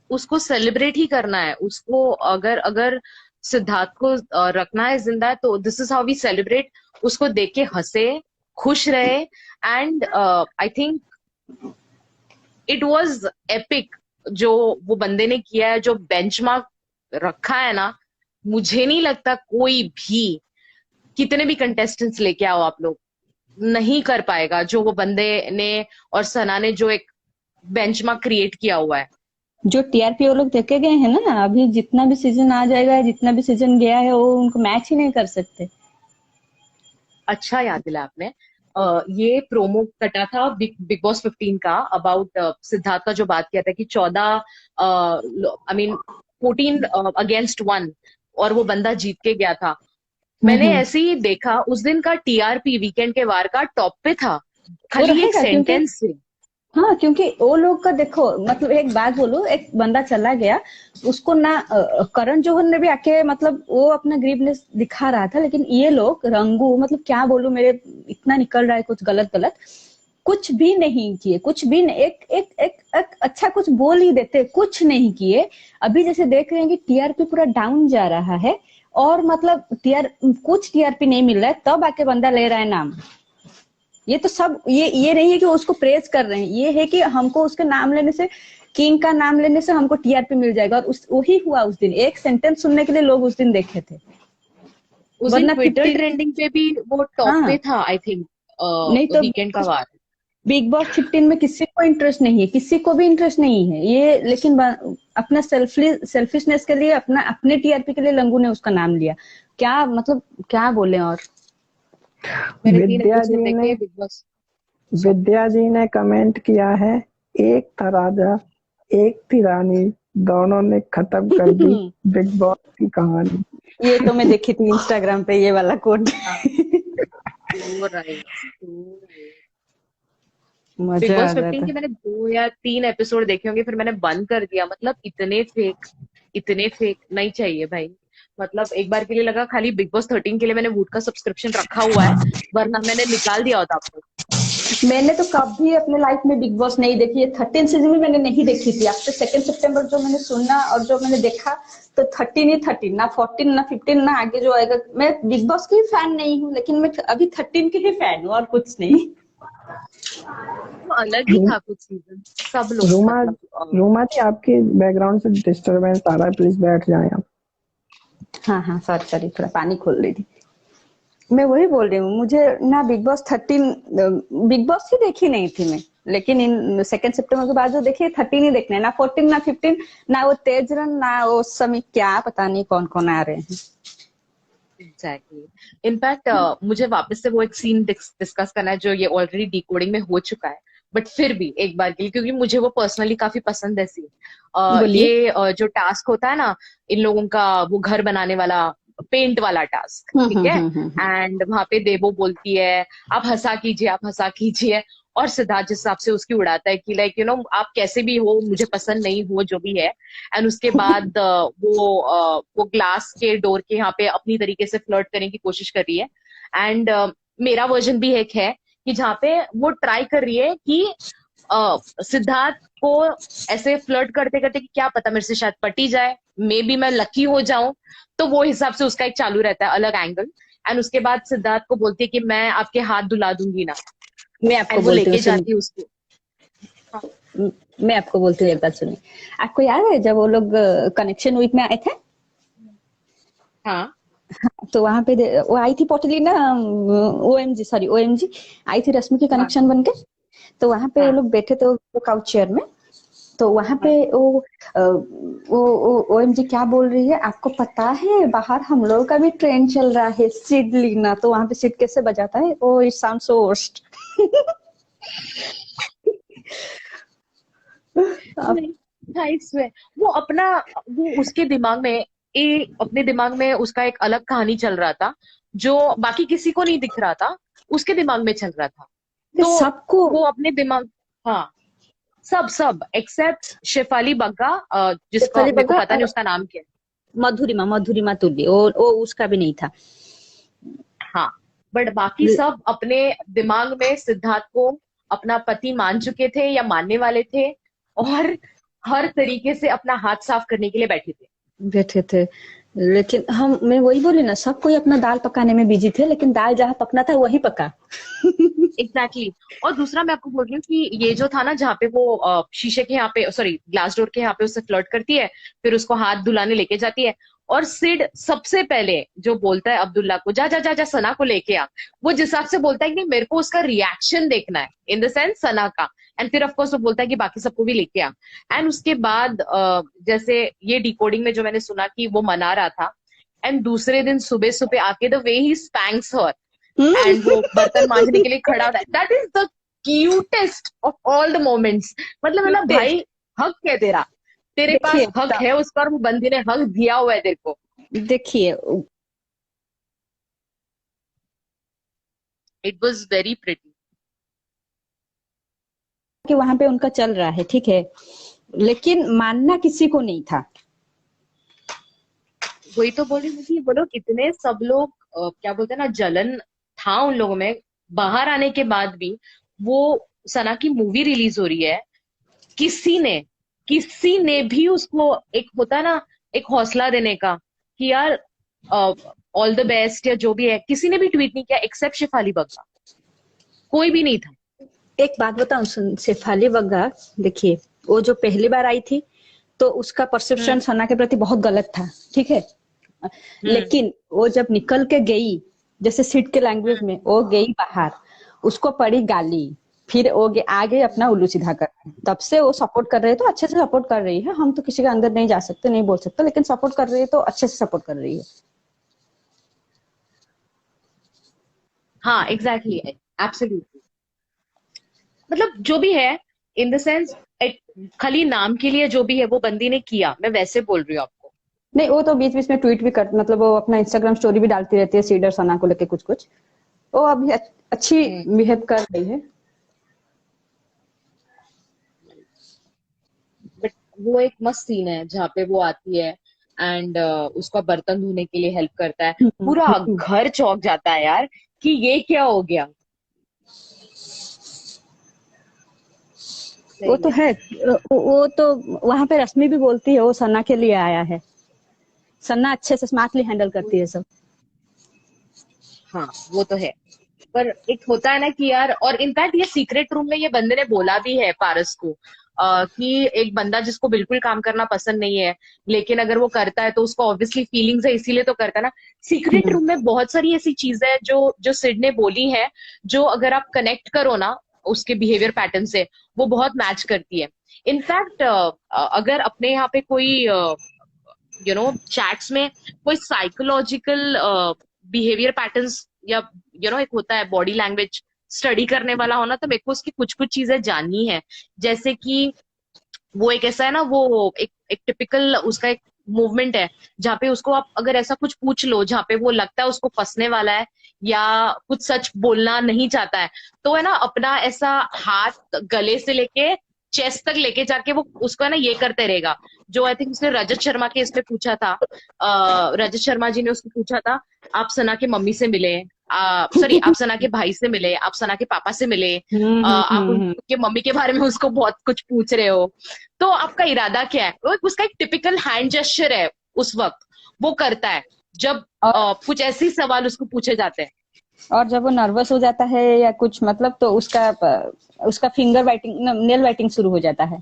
उसको सेलिब्रेट ही करना है उसको। अगर अगर सिद्धार्थ को रखना है जिंदा है, तो this is how we celebrate. उसको देख के हंसे, खुश रहे, and I think it was epic जो वो बंदे ने किया है, जो बेंचमार्क रखा है ना। मुझे नहीं लगता कोई भी, कितने भी कंटेस्टेंट्स लेके आओ आप लोग, नहीं कर पाएगा जो वो बंदे ने और सना ने जो एक बेंचमार्क क्रिएट किया हुआ है। जो टीआरपी वो लोग देखे गए हैं ना, अभी जितना भी सीजन आ जाएगा, जितना भी सीजन गया है, वो उनको मैच ही नहीं कर सकते। अच्छा याद दिला आपने। ये प्रोमो कटा था बिग बॉस 15 का, अबाउट सिद्धार्थ का, जो बात किया था कि 14 आई मीन 14 अगेंस्ट 1, और वो बंदा जीत के गया था। मैंने ऐसे ही देखा उस दिन का टीआरपी वीकेंड के वार का टॉप पे था, खाली एक सेंटेंस से। हाँ, क्योंकि वो लोग का देखो, मतलब एक बात बोलो, एक बंदा चला गया, उसको ना करण जौहर ने भी आके मतलब वो अपना ग्रीवनेस दिखा रहा था, लेकिन ये लोग रंगू, मतलब क्या बोलूं, मेरे इतना निकल रहा है कुछ गलत गलत, कुछ भी नहीं किए, कुछ भी नहीं, एक अच्छा कुछ बोल ही देते, कुछ नहीं किए। अभी जैसे देख रहे हैं कि टीआरपी पूरा डाउन जा रहा है, और मतलब कुछ टीआरपी नहीं मिल रहा है, तब आके बंदा ले रहा है नाम। ये तो सब, ये नहीं है कि उसको प्रेज कर रहे हैं, ये है कि हमको उसके नाम लेने से, किंग का नाम लेने से हमको टीआरपी मिल जाएगा। और वही हुआ उस दिन, एक सेंटेंस सुनने के लिए लोग उस दिन देखे थे। उस दिन ट्विटर ट्रेंडिंग पे भी वो टॉप पे था, आई थिंक, नहीं तो वीकेंड का वार। बिग बॉस 15 में किसी को इंटरेस्ट नहीं है, किसी को भी इंटरेस्ट नहीं है ये, लेकिन अपना सेल्फिशनेस के लिए, अपने टीआरपी के लिए लंगू ने उसका नाम लिया। क्या मतलब, क्या बोले। और विद्या जी ने कमेंट किया है, एक था राजा एक थी रानी, दोनों ने खत्म कर दी बिग बॉस की कहानी। ये तो मैं देखी थी इंस्टाग्राम पे, ये वाला कोड। बिग बॉस 15 के मैंने 2 या 3 एपिसोड देखे होंगे, फिर मैंने बंद कर दिया। मतलब इतने फेक नहीं चाहिए भाई। मतलब एक बार के लिए लगा खाली बिग बॉस 13 के लिए मैंने वूट का सब्सक्रिप्शन रखा हुआ है, वरना मैंने निकाल दिया होता आपको। मैंने तो कभी अपने लाइफ में बिग बॉस नहीं देखी है। 13 सीजन में मैंने नहीं देखी थी। आफ्टर 2 सितंबर जो मैंने सुना और जो मैंने देखा, तो 13 ही 13, ना 14 ना 15 ना आगे जो आएगा। मैं बिग बॉस की फैन नहीं हूँ, लेकिन मैं अभी 13 की ही फैन हूँ और कुछ नहीं। तो अलग ही था कुछ सीजन, सब लोग। रूमा जी, आपके बैकग्राउंड से डिस्टरबेंस आ रहा है, प्लीज बैठ जाएं आप। हाँ, सॉरी, थोड़ा पानी खोल रही थी। मैं वही बोल रही हूँ, मुझे ना बिग बॉस 13, बिग बॉस ही देखी नहीं थी मैं, लेकिन इन 2 सितंबर के बाद जो देखी 13 ही देखने, ना 14 ना 15, ना वो तेजरन, ना वो समी, क्या पता नहीं कौन कौन आ रहे हैं। एग्जैक्टली। इनफैक्ट मुझे वापस से वो एक सीन डिस्कस करना है जो ये ऑलरेडी डिकोडिंग में हो चुका है, बट फिर भी एक बार के लिए, क्योंकि मुझे वो पर्सनली काफी पसंद है सीन। ये जो टास्क होता है ना इन लोगों का, वो घर बनाने वाला, पेंट वाला टास्क, ठीक है। एंड वहां पे देवो बोलती है आप हंसा कीजिए, और सिद्धार्थ जिस हिसाब से उसकी उड़ाता है कि लाइक आप कैसे भी हो, मुझे पसंद नहीं हो, जो भी है। एंड उसके बाद वो ग्लास के डोर के यहाँ पे अपनी तरीके से फ्लर्ट करने की कोशिश कर रही है। एंड मेरा वर्जन भी एक है कि जहाँ पे वो ट्राई कर रही है कि सिद्धार्थ को ऐसे फ्लर्ट करते करते कि क्या पता मेरे से शायद पटी जाए, मे बी मैं लकी हो जाऊं, तो वो हिसाब से उसका एक चालू रहता है अलग एंगल। एंड उसके बाद सिद्धार्थ को बोलती है कि मैं आपके हाथ धुला दूंगी ना, मैं आपको वो लेके जाती है उसको। हाँ। मैं आपको बोलती हूँ, एक बात सुनिए। आपको याद है जब वो लोग कनेक्शन वीक में आए थे? हाँ, तो वहां पे वो आई थी पोटली ना, ओएमजी आई थी रश्मि की कनेक्शन बनके। तो वहां पे वो लोग बैठे थे काउच चेयर में, तो वहां पे वो ओएमजी क्या बोल रही है, आपको पता है बाहर हम लोगों का भी ट्रेंड चल रहा है सीड लेना। तो वहां पे सीड कैसे बजाता है, ओ इट साउंड सो वर्स्ट। वो अपना, वो उसके दिमाग में, अपने दिमाग में उसका एक अलग कहानी चल रहा था जो बाकी किसी को नहीं दिख रहा था, उसके दिमाग में चल रहा था। तो सबको वो अपने दिमाग, हाँ, सब एक्सेप्ट शेफाली बग्गा, जिसका मेरे को पता नहीं उसका नाम क्या है। मधुरिमा तुल्य, वो उसका भी नहीं था। हाँ, बट बाकी सब अपने दिमाग में सिद्धार्थ को अपना पति मान चुके थे या मानने वाले थे, और हर तरीके से अपना हाथ साफ करने के लिए बैठे थे। लेकिन हम मैं वही बोली ना, सब कोई अपना दाल पकाने में बिजी थे, लेकिन दाल जहाँ पकना था वही पका। Exactly exactly. और दूसरा मैं आपको बोल रही हूँ कि ये जो था ना जहाँ पे वो शीशे के यहाँ पे, सॉरी ग्लास डोर के यहाँ पे उससे फ्लर्ट करती है, फिर उसको हाथ धुलाने लेके जाती है, और सिड सबसे पहले जो बोलता है अब्दुल्ला को, जा जा जा जा सना को लेके आ, वो जिस हिसाब से बोलता है कि नहीं मेरे को उसका रिएक्शन देखना है, इन द सेंस सना का, एंड फिर ऑफकोर्स वो बोलता है कि बाकी सबको भी लेके आ। एंड उसके बाद जैसे ये डिकोडिंग में जो मैंने सुना कि वो मना रहा था, एंड दूसरे दिन सुबह सुबह आके the way he स्पैंक्स her, and वो बर्तन मांजने के लिए खड़ा होता है, that is the cutest of all the moments. मतलब भाई हक है तेरा, तेरे पास देखिए हक है उसका, और वो बंदी ने हक दिया हुआ है तेरे को। देखिए इट वॉज वेरी प्रिटी। कि वहां पे उनका चल रहा है, ठीक है, लेकिन मानना किसी को नहीं था। वही तो बोली मुझे, बोलो कितने सब लोग क्या बोलते हैं ना, जलन था उन लोगों में। बाहर आने के बाद भी वो सना की मूवी रिलीज हो रही है, किसी ने किसी ने भी उसको एक होता है ना, एक हौसला देने का कि यार ऑल द बेस्ट या जो भी है, किसी ने भी ट्वीट नहीं किया एक्सेप्ट शेफाली बग्गा, कोई भी नहीं था। एक बात बताऊं, शेफाली बग्गा, देखिए वो जो पहली बार आई थी तो उसका परसेप्शन हम्म सना के प्रति बहुत गलत था, ठीक है, हम्म लेकिन वो जब निकल के गई, जैसे सिट के लैंग्वेज में वो गई बाहर, उसको पड़ी गाली, फिर वो आ गई अपना उल्लू सीधा कर, तब से वो सपोर्ट कर रहे हैं, तो अच्छे से सपोर्ट कर रही है। हम तो किसी के अंदर नहीं जा सकते, नहीं बोल सकते, लेकिन सपोर्ट कर रही है तो अच्छे से सपोर्ट कर रही है। हाँ एग्जैक्टली, एब्सोल्युटली। मतलब जो भी है, इन द सेंस, खाली नाम के लिए जो भी है वो बंदी ने किया, मैं वैसे बोल रही हूँ आपको। नहीं, वो तो बीच बीच में ट्वीट भी कर, मतलब वो अपना इंस्टाग्राम स्टोरी भी डालती रहती है सीडर सना को लेके कुछ कुछ। वो अभी अच्छी बिहेव कर रही है। बट वो एक मस्त सीन है जहाँ पे वो आती है एंड उसका बर्तन धोने के लिए हेल्प करता है, पूरा घर चौंक जाता है यार कि ये क्या हो गया। वो सही तो है। है। वो तो वहां पे रश्मि भी बोलती है वो सना के लिए आया है, सन्ना अच्छे से स्मार्टली हैंडल करती है सब। हाँ वो तो है। पर एक होता है ना कि यार, और इनफैक्ट ये सीक्रेट रूम में ये बंदे ने बोला भी है पारस को, कि एक बंदा जिसको बिल्कुल काम करना पसंद नहीं है, लेकिन अगर वो करता है तो उसको ऑब्वियसली फीलिंग्स है, इसीलिए तो करता है ना। सीक्रेट रूम में बहुत सारी ऐसी चीजें हैं जो जो सिड ने बोली है, जो अगर आप कनेक्ट करो ना उसके बिहेवियर पैटर्न से, वो बहुत मैच करती है। इनफैक्ट अगर अपने यहाँ पे कोई चैट्स में कोई साइकोलॉजिकल बिहेवियर पैटर्न्स, या एक होता है बॉडी लैंग्वेज स्टडी करने वाला होना, तो मेरे को उसकी कुछ कुछ चीजें जाननी है। जैसे कि वो एक ऐसा है ना, वो एक टिपिकल उसका एक मूवमेंट है जहाँ पे उसको आप अगर ऐसा कुछ पूछ लो जहाँ पे वो लगता है उसको फंसने वाला है या कुछ सच बोलना नहीं चाहता है, तो है ना अपना ऐसा हाथ गले से लेके चेस्ट तक लेके जाके वो उसको है ना ये करते रहेगा। जो आई थिंक उसने रजत शर्मा के इसमें पूछा था, रजत शर्मा जी ने उसको पूछा था, आप सना के मम्मी से मिले, सॉरी आप सना के भाई से मिले, आप सना के पापा से मिले, आप उनके मम्मी के बारे में उसको बहुत कुछ पूछ रहे हो, तो आपका इरादा क्या है। वो उसका एक टिपिकल हैंड जेस्चर है उस वक्त, वो करता है जब और कुछ ऐसे ही सवाल उसको पूछे जाते हैं। और जब वो नर्वस हो जाता है या कुछ, मतलब तो उसका फिंगर बाइटिंग, नेल बाइटिंग शुरू हो जाता है।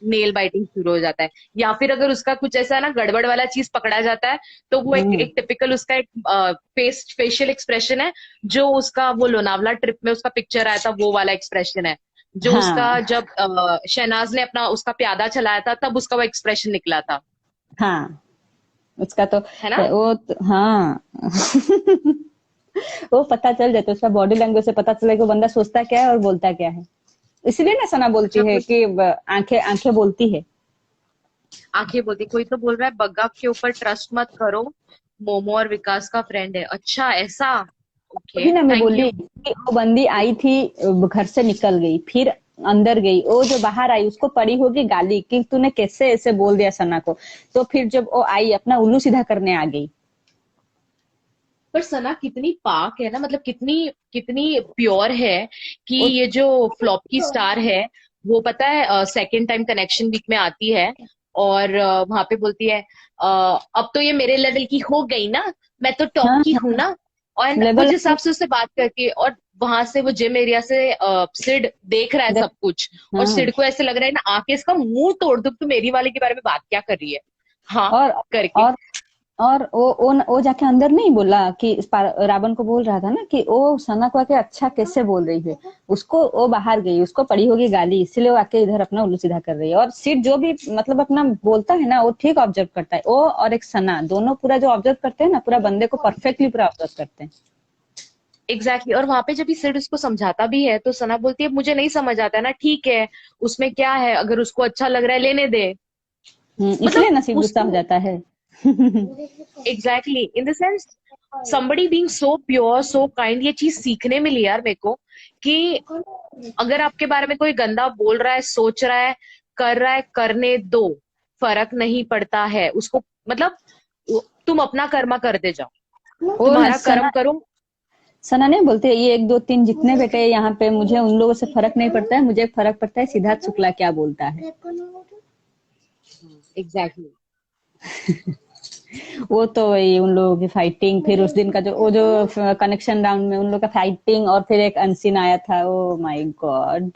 नेल बाइटिंग शुरू हो जाता है, या फिर अगर उसका कुछ ऐसा ना गड़बड़ वाला चीज पकड़ा जाता है, तो वो एक टिपिकल उसका एक फेशियल एक्सप्रेशन है, जो उसका वो लोनावला ट्रिप में उसका पिक्चर आया था वो वाला एक्सप्रेशन है, जो उसका हाँ जब शहनाज ने अपना उसका प्यादा चलाया था तब उसका वो एक्सप्रेशन निकला था, हाँ, उसका तो है ना। हाँ वो पता चल जाता है, उसका बॉडी लैंग्वेज से पता चले कि वो बंदा सोचता क्या है और बोलता क्या है। इसलिए ना सना बोलती जब है कि आंखें आंखें बोलती है। आंखें बोलती, कोई तो बोल रहा है बग्गा के ऊपर ट्रस्ट मत करो, मोमो और विकास का फ्रेंड है, अच्छा ऐसा, ओके वही ना मैं थैंक बोली यू। कि वो बंदी आई थी, घर से निकल गई, फिर अंदर गई, वो जो बाहर आई उसको पड़ी होगी गाली कि तूने कैसे ऐसे बोल दिया सना को, तो फिर जब वो आई अपना उल्लू सीधा करने आ गई। पर सना कितनी पाक है ना, मतलब कितनी कितनी प्योर है कि वो ये जो फ्लॉप की स्टार है, वो पता है सेकंड टाइम कनेक्शन वीक में आती है, और वहां पे बोलती है अब तो ये मेरे लेवल की हो गई ना, मैं तो टॉप हाँ की हूं हाँ ना। और लेवल कुछ हिसाब से उससे बात करके, और वहां से वो जिम एरिया से सिड देख रहा है सब कुछ, और हाँ। सिड को ऐसे लग रहा है ना आके इसका मुंह तोड़ दूं, तो मेरी वाले के बारे में बात क्या कर रही है, हाँ और करके। और और वो जाके अंदर नहीं बोला कि रावण को बोल रहा था ना कि वो सना को आके अच्छा कैसे बोल रही है, उसको वो बाहर गई, उसको पड़ी होगी गाली, इसलिए वो आके इधर अपना उल्लू सीधा कर रही है। और सिर्फ जो भी मतलब अपना बोलता है ना वो ठीक ऑब्जर्व करता है, वो और एक सना दोनों पूरा जो ऑब्जर्व करते हैं ना, पूरा बंदे को परफेक्टली पूरा ऑब्जर्व करते हैं। एग्जैक्टली और वहां पे जब ये सिड उसको समझाता भी है तो सना बोलती है मुझे नहीं समझ आता है ना, ठीक है उसमें क्या है, अगर उसको अच्छा लग रहा है लेने दे। इसलिए मतलब नसीब गुस्सा हो उसको जाता है। Exactly in the sense somebody being so pure so kind, ये चीज सीखने मिली यार मेरे को, कि अगर आपके बारे में कोई गंदा बोल रहा है, सोच रहा है, कर रहा है, करने दो, फर्क नहीं पड़ता है उसको। मतलब तुम अपना कर्मा करते जाओ, वो न तुम्हारा कर्म सना करो। सना नहीं बोलते ये एक दो तीन जितने बेटे हैं यहाँ पे, मुझे उन लोगों से फर्क नहीं पड़ता है, मुझे फर्क पड़ता है सिद्धार्थ शुक्ला क्या बोलता है। एग्जैक्टली वो तो वही उन लोगों की फाइटिंग, फिर उस दिन का जो वो जो कनेक्शन राउंड में उन लोग का फाइटिंग, और फिर एक अनसीन आया था, ओ माय गॉड।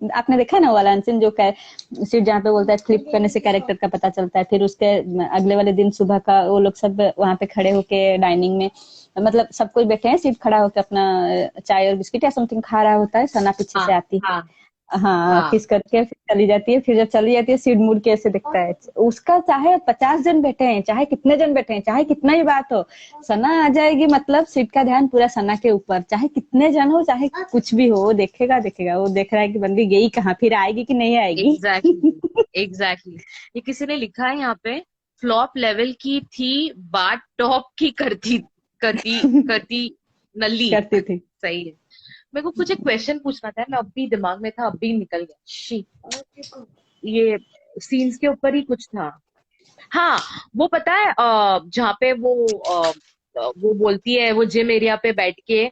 आपने देखा ना वो वाला अनसीन जो सीट जहाँ पे बोलता है फ्लिप करने से कैरेक्टर का पता चलता है, फिर उसके अगले वाले दिन सुबह का वो लोग सब वहां पे खड़े होके डाइनिंग में, मतलब सब कोई बैठे हैं, सीट खड़ा होकर अपना चाय और बिस्किट या समथिंग खा रहा होता है, सना पीछे हाँ से आती है, हाँ हाँ हाँ किस करके फिर चली जाती है, फिर जब चली जाती है सीट मुड़ के ऐसे दिखता है उसका, चाहे 50 जन बैठे हैं, चाहे कितने जन बैठे हैं, चाहे कितना ही बात हो, सना आ जाएगी, मतलब सीट का ध्यान पूरा सना के ऊपर, चाहे कितने जन हो, चाहे कुछ भी हो, वो देखेगा देखेगा, वो देख रहा है कि बंदी गई कहाँ, फिर आएगी कि नहीं आएगी। एग्जैक्टली एग्जैक्टली ये किसी ने लिखा है यहाँ पे, फ्लॉप लेवल की थी बात टॉप की करती करती करती नल्ली। करती थी। सही है। मेरे को कुछ एक क्वेश्चन पूछना था, मैं अभी दिमाग में था अभी निकल गया, शी। ये सीन्स के ऊपर ही कुछ था। हाँ, वो पता है जहाँ पे वो बोलती है, वो जिम एरिया पे बैठ के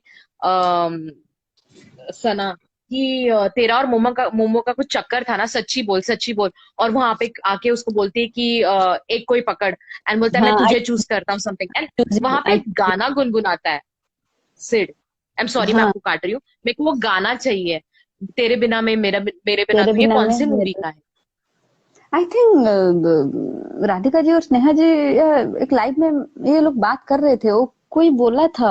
सना कि तेरा और मोमो का कुछ चक्कर था ना, सच्ची बोल। और वहां पे आके उसको बोलती है कि एक कोई पकड़, एंड बोलता है मैं हाँ तुझे चूज करता हूँ समथिंग, एंड वहां पे आई एक गाना गुनगुनाता है सिड। आई एम सॉरी मैं हाँ आपको काट रही हूँ, मेरे को वो गाना चाहिए, तेरे बिना में मेरे बिना। तेरे तो ये बिना कौन में सी मूवी का है? आई थिंक राधिका जी और स्नेहा जी एक लाइव में ये लोग बात कर रहे थे, वो कोई बोला था,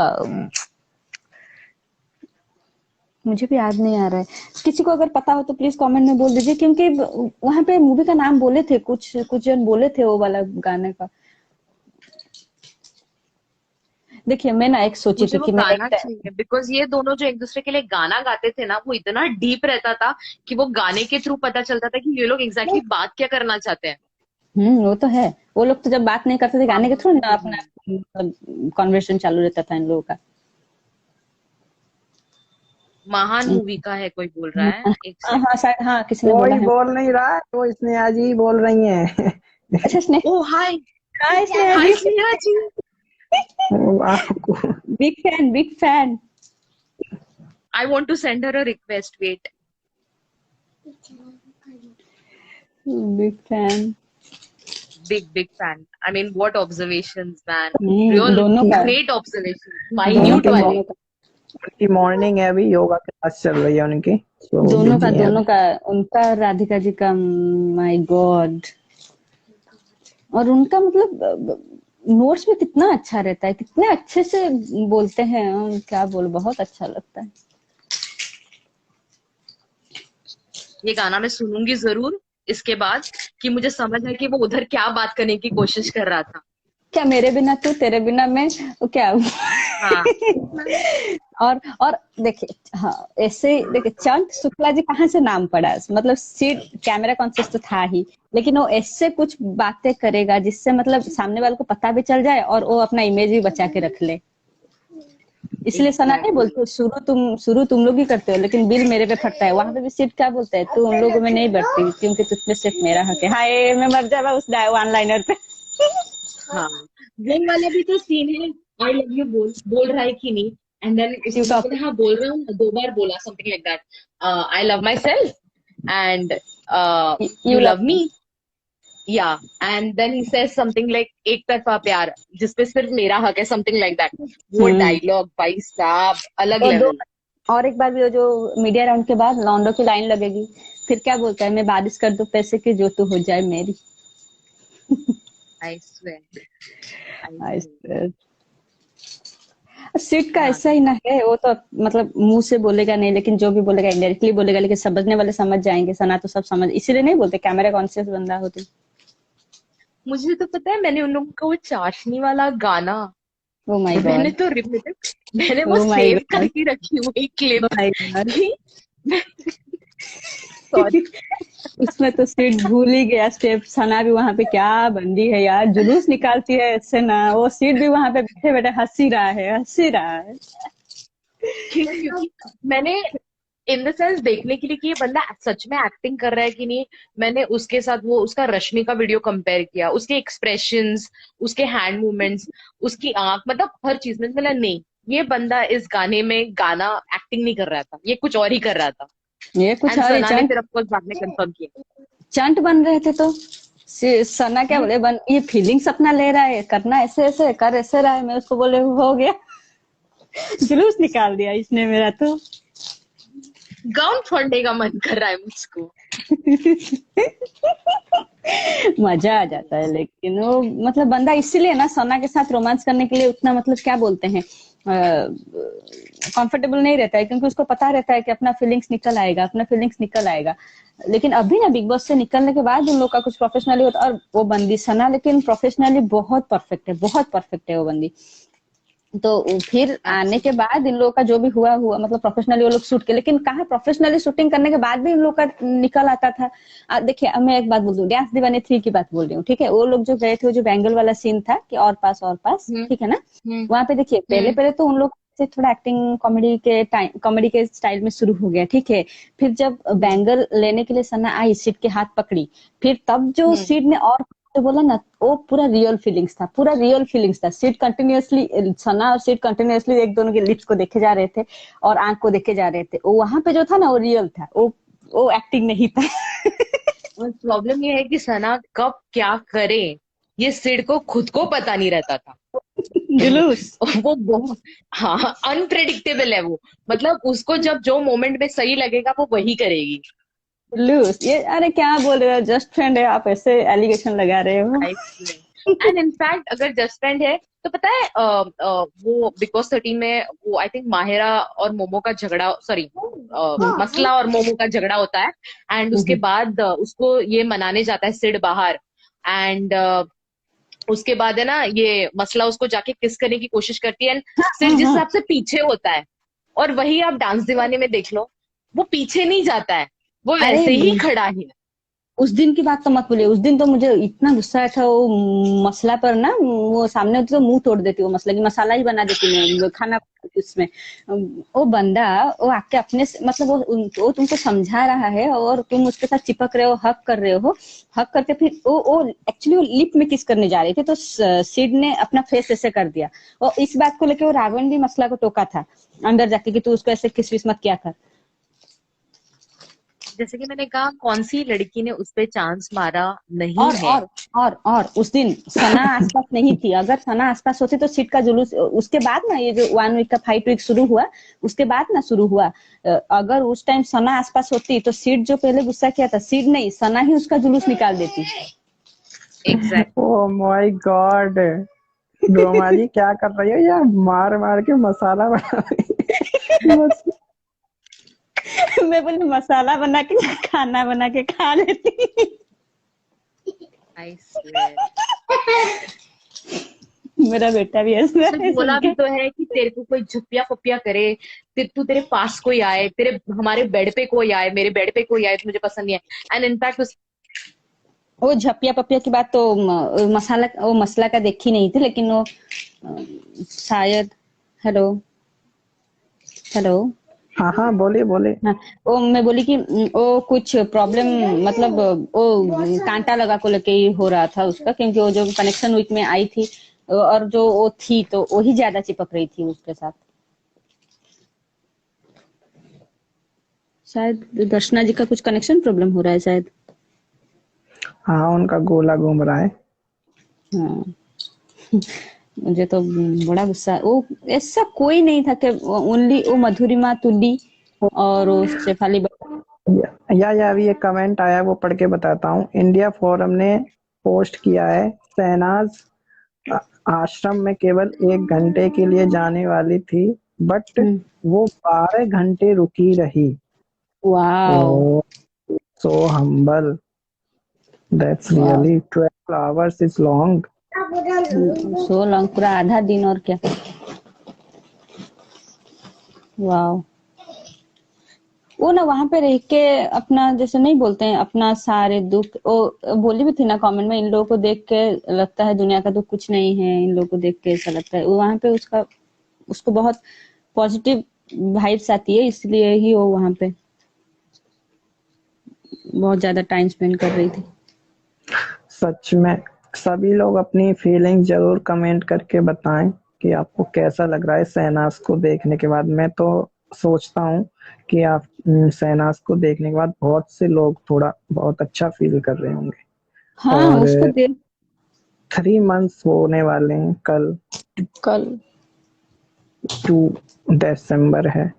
मुझे भी याद नहीं आ रहा है, किसी को अगर पता हो तो प्लीज कमेंट में बोल दीजिए, क्योंकि वहां पे मूवी का नाम बोले थे, कुछ कुछ जन बोले थे वो वाला गाने का। देखिए मैं ना एक सोची मुझे थी वो कि मैं गाना एक, चाहिए, बिकॉज ये दोनों जो एक दूसरे के लिए गाना गाते थे ना, वो इतना डीप रहता था कि वो गाने के थ्रू पता चलता था कि ये लोग एग्जैक्टली बात क्या करना चाहते हैं। वो तो है, वो लोग तो जब बात नहीं करते थे गाने के महान थ्रू ना, मूवी, अपना मतलब कॉन्वर्सेशन चालू रहता था इन लोगों का। महान मूवी का है कोई बोल रहा है, एक हाँ हाँ सेकंड। शायद, हाँ किसी ने बोला कोई है। बोल नहीं रहा है, वो स्नेहा जी बोल रही हैं। अच्छा स्नेहा, ओ हाय, हाय स्नेहा हाय जी। स्नेहा जी। वो आपको big fan, big fan. I want to send her a request, wait. Big fan. Big fan, I mean what observations man, नहीं रियल दोनों का, ग्रेट ऑब्जर्वेशन, दोनों माइन्यूट का वाले। दोनों का उनकी मॉर्निंग है, अभी योगा क्लास चल रही है उनकी, तो वो दोनों का बिजी है दोनों अभी। का उनका और राधिका जी का, माय गॉड। और उनका मतलब नोट्स में कितना अच्छा रहता है, कितने अच्छे से बोलते हैं, क्या बोल, बहुत अच्छा लगता है। ये गाना मैं सुनूंगी जरूर इसके बाद, कि मुझे समझ है कि वो उधर क्या बात करने की कोशिश कर रहा था। क्या मेरे बिना तू तेरे बिना मैं, वो क्या। हाँ और देखिए, हाँ ऐसे देखिए चंट शुक्ला जी कहाँ से नाम पड़ा, मतलब सीट कैमरा कॉन्शियस तो था ही, लेकिन वो ऐसे कुछ बातें करेगा जिससे मतलब सामने वाले को पता भी चल जाए और वो अपना इमेज भी बचा के रख ले। इसलिए सना नहीं एग्जैक्टली बोलते शुरू तुम लोग ही करते हो, लेकिन बिल मेरे पे फटता है, वहां पे भी सीट क्या बोलता है, तू उन लोगों में नहीं बढ़ती क्योंकि तुझ पे सिर्फ मेरा हक है। हाय मैं मर जावा उस वन लाइनर पे। हाँ, वो वाला भी तो सीन है, आई लव यू बोल रहा है कि नहीं, एंड देन यू उसके बाद टॉप, बोले हाँ बोल रहा हूँ, 2 बार बोला something like that, I love myself and you you love love me. Me. या and then he says something like एक तरफा प्यार जिसपे सिर्फ मेरा हक है, समथिंग लाइक दैट। वो हम्म। डायलॉग भाई साहब अलग और दो, लेवल। और एक बार भी वो जो मीडिया राउंड के बाद लॉन्डो की लाइन लगेगी, फिर क्या बोलता है, मैं बारिश कर दूं पैसे की जो तू हो जाए मेरी। I swear, I Nice. Swear. सिट का हाँ ऐसा ही ना है, वो तो मतलब मुंह से बोलेगा नहीं, लेकिन जो भी बोलेगा इनडायरेक्टली बोलेगा, लेकिन समझने वाले समझ जाएंगे। सना तो सब समझ, इसीलिए नहीं बोलते कैमरा कॉन्शियस बंदा हो तुम। मुझे तो पता है, मैंने उन लोगों का वो चाशनी वाला गाना, ओ माय मैंने गॉड। तो रिपीटेड, मैंने वो ओ माय सेव गॉड। करके रखी हुई ओ क्लिप माय गॉड। कि सॉरी। उसमें तो सीट भूल ही गया स्टेप। सना भी वहां पे क्या बंदी है यार, जुलूस निकालती है ऐसे ना। वो सीट भी वहां पे बैठे बैठे हंस ही रहा है, हंस ही रहा है। क्योंकि मैंने इन द सेंस देखने के लिए कि ये बंदा सच में एक्टिंग कर रहा है कि नहीं, मैंने उसके साथ वो उसका रश्मि का वीडियो कंपेयर किया, उसके एक्सप्रेशंस, उसके हैंड मूवमेंट्स, उसकी आंख, मतलब हर चीज में मतलब नहीं, ये बंदा इस गाने में गाना एक्टिंग नहीं कर रहा था, ये कुछ और ही कर रहा था। ये कुछ एंड और ही सना ने चंट, फिर ऑफकोर्स बाद में कंफर्म किया। चंट बन रहे थे तो सना क्या बोले, बन ये फीलिंग्स अपना ले रहा है, करना ऐसे ऐसे कर, ऐसे रहा है। मैं उसको बोले हो गया। जुलूस निकाल दिया इसने मेरा तो। गाउन छोड़ने का मन कर रहा है मुझको। मजा आ जाता है, लेकिन वो मतलब बंदा इसीलिए ना सना के साथ रोमांस करने के लिए उतना मतलब क्या बोलते हैं, कंफर्टेबल नहीं रहता है, क्योंकि उसको पता रहता है कि अपना फीलिंग्स निकल आएगा, अपना फीलिंग्स निकल आएगा। लेकिन अभी ना बिग बॉस से निकलने के बाद उन लोग का कुछ प्रोफेशनली होता। और वो बंदी सना लेकिन प्रोफेशनली बहुत परफेक्ट है, बहुत परफेक्ट है वो बंदी। तो फिर आने के बाद इन लोगों का जो भी हुआ हुआ, मतलब प्रोफेशनली वो लोग शूट के, लेकिन कहा प्रोफेशनली शूटिंग करने के बाद भी इन लोग का निकल आता था। देखिए अब मैं एक बात बोल दूं, डांस दीवाने 3 की बात बोल रही हूँ, ठीक है। वो लोग जो गए थे, वो जो बैंगल वाला सीन था कि और पास, हम्म। ठीक है ना। हम्म। वहां पे देखिए पहले हम्म। पहले तो उन लोग से थोड़ा एक्टिंग कॉमेडी के स्टाइल में शुरू हो गया, ठीक है। फिर जब हम्म। बैंगल लेने के लिए सना आई, सीट के हाथ पकड़ी, फिर तब जो हम्म। सीट ने और तो बोला ना, वो पूरा रियल फीलिंग्स था, पूरा रियल फीलिंग्स था। सीट कंटिन्यूअसली, सना और सीट कंटिन्यूअसली एक दोनों के लिप्स को देखे जा रहे थे और आंख को देखे जा रहे थे। वो वहां पे जो था ना, वो रियल था, वो एक्टिंग नहीं था। और प्रॉब्लम ये है कि सना कब क्या करे, ये सिड को खुद को पता नहीं रहता था। जुलूस। वो बहुत, हाँ अनप्रेडिक्टेबल है वो, मतलब उसको जब जो मोमेंट में सही लगेगा वो वही करेगी। जुलूस ये, अरे क्या बोल रहे हो, जस्ट फ्रेंड है, आप ऐसे एलिगेशन लगा रहे हो। आई एंड इनफैक्ट अगर जस्ट फ्रेंड है तो पता है वो बिग बॉस 13 में वो आई थिंक माहिरा और मोमो का झगड़ा, सॉरी मसला और मोमो का झगड़ा होता है। एंड उसके बाद उसको ये मनाने जाता है सिड बाहर। एंड उसके बाद है ना, ये मसला उसको जाके किस करने की कोशिश करती है, एंड सिड हाँ जिस हाँ। हिसाब से पीछे होता है, और वही आप डांस दीवाने में देख लो, वो पीछे नहीं जाता है, वो अरे ऐसे ही खड़ा है। उस दिन की बात तो मत बोलिए, उस दिन तो मुझे इतना गुस्सा आया था वो मसला पर ना। वो सामने होती तो मुंह तोड़ देती, वो मसला की मसाला ही बना देती, मैं वो खाना बनाती उसमें। वो बंदा, वो आके अपने मतलब वो तुमको समझा रहा है और तुम उसके साथ चिपक रहे हो, हक कर रहे हो। हक करके फिर वो एक्चुअली वो लिप में किस करने जा रही थी, तो सिड ने अपना फेस ऐसे कर दिया। और इस बात को लेकर वो रावण भी मसला को टोका था अंदर जाके कि तू उसको ऐसे किस विस मत किया कर। जैसे कि मैंने कहा, कौन सी लड़की ने उस पे चांस मारा नहीं और है। और और उस दिन सना आसपास नहीं थी। अगर सना आसपास होती तो सीट का जुलूस उसके बाद ना, ये जो 1 वीक का फाइट वीक शुरू हुआ, उसके बाद ना शुरू हुआ। अगर उस टाइम सना आसपास होती तो सीट जो पहले गुस्सा किया था, सीट नहीं सना ही उसका जुलूस निकाल देती। Exact. Oh my God, Brahma ji क्या कर रही हो यार, मार मार के मसाला बना रही है। बस। मैं बोली मसाला बना के खाना बना के खा लेती। I swear. मेरा बेटा भी ऐसा उसने है सुन बोला के। भी तो है कि तेरे को कोई झुपिया फुपिया करे, तू तेरे पास कोई आए, तेरे हमारे बेड पे कोई आए, मेरे बेड पे कोई आए तो मुझे पसंद नहीं है। एंड इनफैक्ट उस वो झपिया पपिया की बात तो मसाला वो मसला का देखी नहीं थी, लेकिन वो शायद, हेलो हेलो, हाँ हाँ, बोलिए बोलिए। हाँ, वो मैं बोली कि वो कुछ प्रॉब्लम, मतलब वो कांटा लगा को लेके ही हो रहा था उसका, क्योंकि वो जो कनेक्शन वीक में आई थी और जो वो थी तो वही ज्यादा चिपक रही थी उसके साथ। शायद दर्शना जी का कुछ कनेक्शन प्रॉब्लम हो रहा है शायद। हाँ, उनका गोला घूम रहा है। हाँ। मुझे तो बड़ा गुस्सा, वो ऐसा कोई नहीं था कि ओनली वो मधुरिमा तुली और वो शेफाली या अभी एक कमेंट आया, वो पढ़ के बताता हूँ। इंडिया फोरम ने पोस्ट किया है, शहनाज आ- आश्रम में केवल 1 घंटे के लिए जाने वाली थी, बट वो 12 घंटे रुकी रही। Wow oh, so humble, that's wow, really 12 hours is long. So long, पूरा आधा दिन और क्या। वाओ, वो ना वहां पे रह के अपना, जैसे नहीं बोलते हैं, अपना सारे दुख, वो बोली भी थी ना कमेंट में, इन लोगों को देख के लगता है दुनिया का दुख कुछ नहीं है, इन लोगों को देख के ऐसा लगता है। वो वहां पे उसका, उसको बहुत पॉजिटिव वाइब्स आती है, इसलिए ही वो वहां पे बहुत ज्यादा टाइम स्पेंड कर रही थी। सच में सभी लोग अपनी फीलिंग जरूर कमेंट करके बताएं कि आपको कैसा लग रहा है शहनाज को देखने के बाद। मैं तो सोचता हूँ कि आप शहनाज को देखने के बाद बहुत से लोग थोड़ा बहुत अच्छा फील कर रहे होंगे। हाँ, और उसको देख 3 months होने वाले हैं कल। कल, 2 दिसंबर है।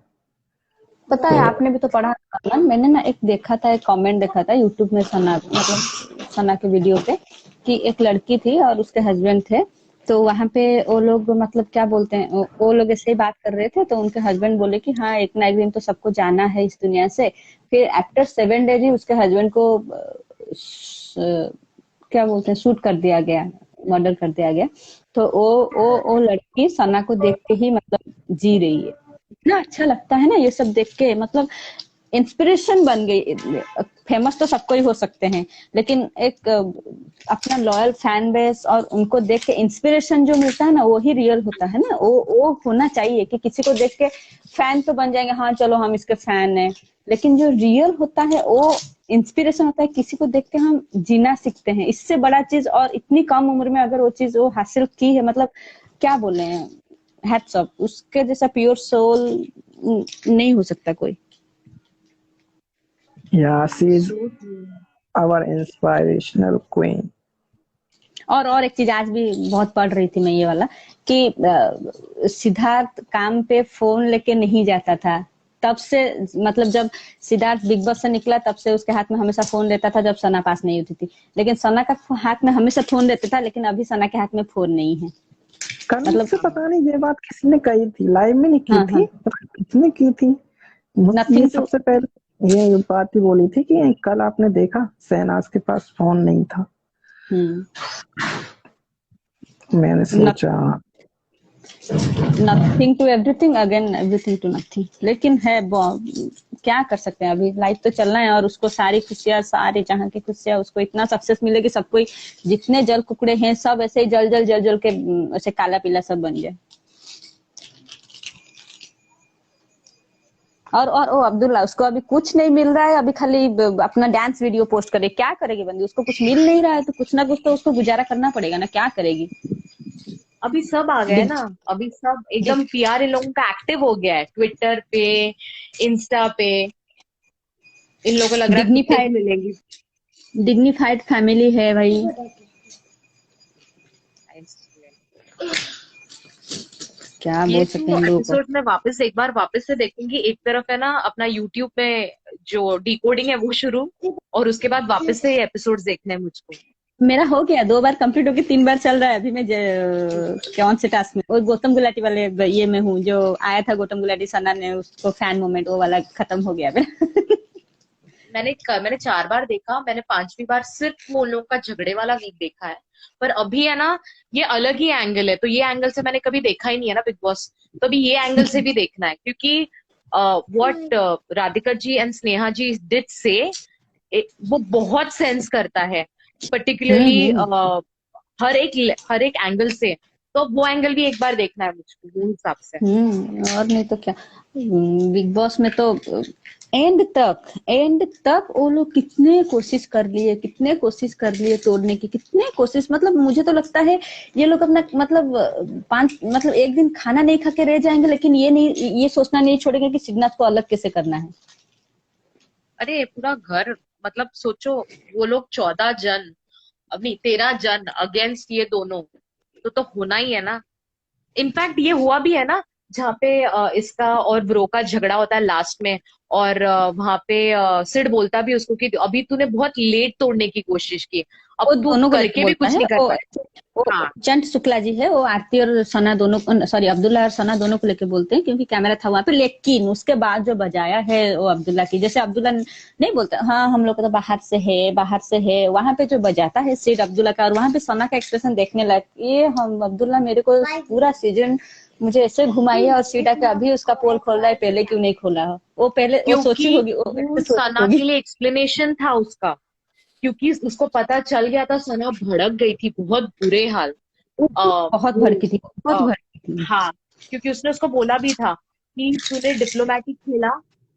पता तो है आपने भी तो पढ़ा होगा ना, मैंने ना एक देखा था, एक कमेंट देखा था यूट्यूब में, सना मतलब सना के वीडियो पे, कि एक लड़की थी और उसके हस्बैंड थे, तो वहां पे वो लोग मतलब क्या बोलते हैं, वो लोग ऐसे ही बात कर रहे थे, तो उनके हस्बैंड बोले कि हाँ एक ना एक दिन तो सबको जाना है इस दुनिया से। फिर आफ्टर 7 डेज ही उसके हस्बैंड को क्या बोलते हैं, शूट कर दिया गया, मर्डर कर दिया गया। तो वो लड़की सना को देख के ही मतलब जी रही है। इतना अच्छा लगता है ना ये सब देख के, मतलब इंस्पिरेशन बन गई। फेमस तो सबको ही हो सकते हैं, लेकिन एक अपना लॉयल फैन बेस और उनको देख के इंस्पिरेशन जो मिलता है ना, वो ही रियल होता है ना। वो होना चाहिए कि किसी को देख के फैन तो बन जाएंगे, हाँ चलो हम इसके फैन हैं, लेकिन जो रियल होता है वो इंस्पिरेशन होता है, किसी को देख के हम जीना सीखते हैं। इससे बड़ा चीज, और इतनी कम उम्र में अगर वो चीज वो हासिल की है, मतलब क्या बोले हैं, हैट्स ऑफ, उसके जैसा प्योर सोल नहीं हो सकता कोई। या she is So true. Our inspirational queen. और एक चीज आज भी बहुत पढ़ रही थी मैं, ये वाला, कि सिद्धार्थ काम पे फोन लेके नहीं जाता था तब से, मतलब जब सिद्धार्थ बिग बॉस से निकला तब से उसके हाथ में हमेशा फोन रहता था जब सना पास नहीं होती थी, लेकिन सना का हाथ में हमेशा फोन रहता था, लेकिन अभी सना के हाथ में फोन नहीं है। कल मतलब से पता नहीं ये बात किसने कही थी, लाइव में नहीं की हाँ थी, हाँ, पता नहीं किसने की थी। ये नथिंग टू, सबसे पहले ये बात ही बोली थी कि कल आपने देखा शहनाज के पास फोन नहीं था। मैंने सोचा nothing to everything, again everything to nothing. लेकिन है क्या कर सकते हैं, अभी लाइफ तो चलना है, और उसको सारी खुशियां, सारे जहाँ की खुशियां, उसको इतना सक्सेस मिले कि सब कोई, जितने जल कुकड़े हैं सब ऐसे ही जल जल जल जल के ऐसे काला पीला सब बन जाए। और ओ अब्दुल्ला, उसको अभी कुछ नहीं मिल रहा है, अभी खाली अपना डांस वीडियो पोस्ट करे, क्या करेगी बंदी, उसको कुछ मिल नहीं रहा है तो कुछ ना कुछ तो उसको गुजारा करना पड़ेगा ना, क्या करेगी। अभी सब आ गए डिग, ना, अभी सब डिग, एकदम पीआर इन लोगों का एक्टिव हो गया है, ट्विटर पे, इंस्टा पे। इन लोगों को लग रहा है कुत्ते भी डिग्निफाइड, मिलेंगे। डिग्निफाइड फैमिली है भाई, क्या ये बोल सकते तो हैं इन लोगों को। एपिसोड में वापस एक बार वापस से देखूंगी। एक तरफ है ना अपना यूट्यूब में जो डिकोडिंग है वो शुरू, और उसके बाद वापस से ये एपिसोड देखने हैं मुझको। मेरा हो गया, 2 बार कंप्लीट होके 3 बार चल रहा है अभी। मैं कौन से टास्क में, और गौतम गुलाटी वाले ये में हूँ, जो आया था गौतम गुलाटी, सना ने उसको फैन मोमेंट, वो वाला खत्म हो गया मेरा। मैंने 4 बार देखा। मैंने 5वीं बार सिर्फ वो उन लोगों का झगड़े वाला वीक देखा है। पर अभी है ना, ये अलग ही एंगल है, तो ये एंगल से मैंने कभी देखा ही नहीं है ना बिग बॉस। तो अभी ये एंगल से भी देखना है, क्योंकि what Radhika ji and Sneha ji did say, वो बहुत सेंस करता है, पर्टिकुलरली हम्म, हर एक एंगल से। तो वो एंगल भी एक बार देखना है मुझको वो हिसाब से। और नहीं तो क्या। बिग बॉस में तो एंड तक वो लोग कितने कोशिश कर लिए, कितने कोशिश कर लिए तोड़ने की, कितने कोशिश, मतलब मुझे तो लगता है ये लोग अपना मतलब 1 दिन खाना नहीं खा के रह जाएंगे, लेकिन ये नहीं, ये सोचना नहीं छोड़ेंगे कि सिद्धार्थ को अलग कैसे करना है। अरे पूरा घर, मतलब सोचो, वो लोग 14 जन, अब नहीं 13 जन अगेंस्ट ये दोनों, तो होना ही है ना। इनफैक्ट ये हुआ भी है ना, जहाँ पे इसका और ब्रो का झगड़ा होता है लास्ट में, और वहां पे सिड बोलता भी उसको कि अभी तूने बहुत लेट तोड़ने की कोशिश की, वो अब तू दोनों को लेके करके भी बोलता कुछ है। नहीं कर पाया। वो हाँ चंट शुक्ला जी है, वो आरती और सना दोनों को, सॉरी अब्दुल्ला और सना दोनों को लेके बोलते हैं, क्योंकि कैमरा था वहां पे। लेकिन उसके बाद जो बजाया है वो अब्दुल्ला की, जैसे अब्दुल्ला नहीं बोलता हाँ हम लोग को तो बाहर से है, बाहर से है, वहां पे जो बजाता है सीट अब्दुल्ला का, और वहां पे सना का एक्सप्रेशन देखने लायक। ये हम अब्दुल्ला मेरे को पूरा सीजन मुझे ऐसे घुमाई है, और सीट आके अभी उसका पोल खोल रहा है, पहले क्यों नहीं खोला हो? वो पहले वो सोची क्योंकि होगी, वो वो ऐसे सोची सना होगी। के लिए एक्सप्लेनेशन था उसका, क्योंकि उसको पता चल गया था, सना भड़क गई थी बहुत बुरे हाल। वो बहुत वो भड़की थी, बहुत भड़की थी। हाँ, क्योंकि उसने उसको बोला भी था कि तूने डिप्लोमेटिक खेला,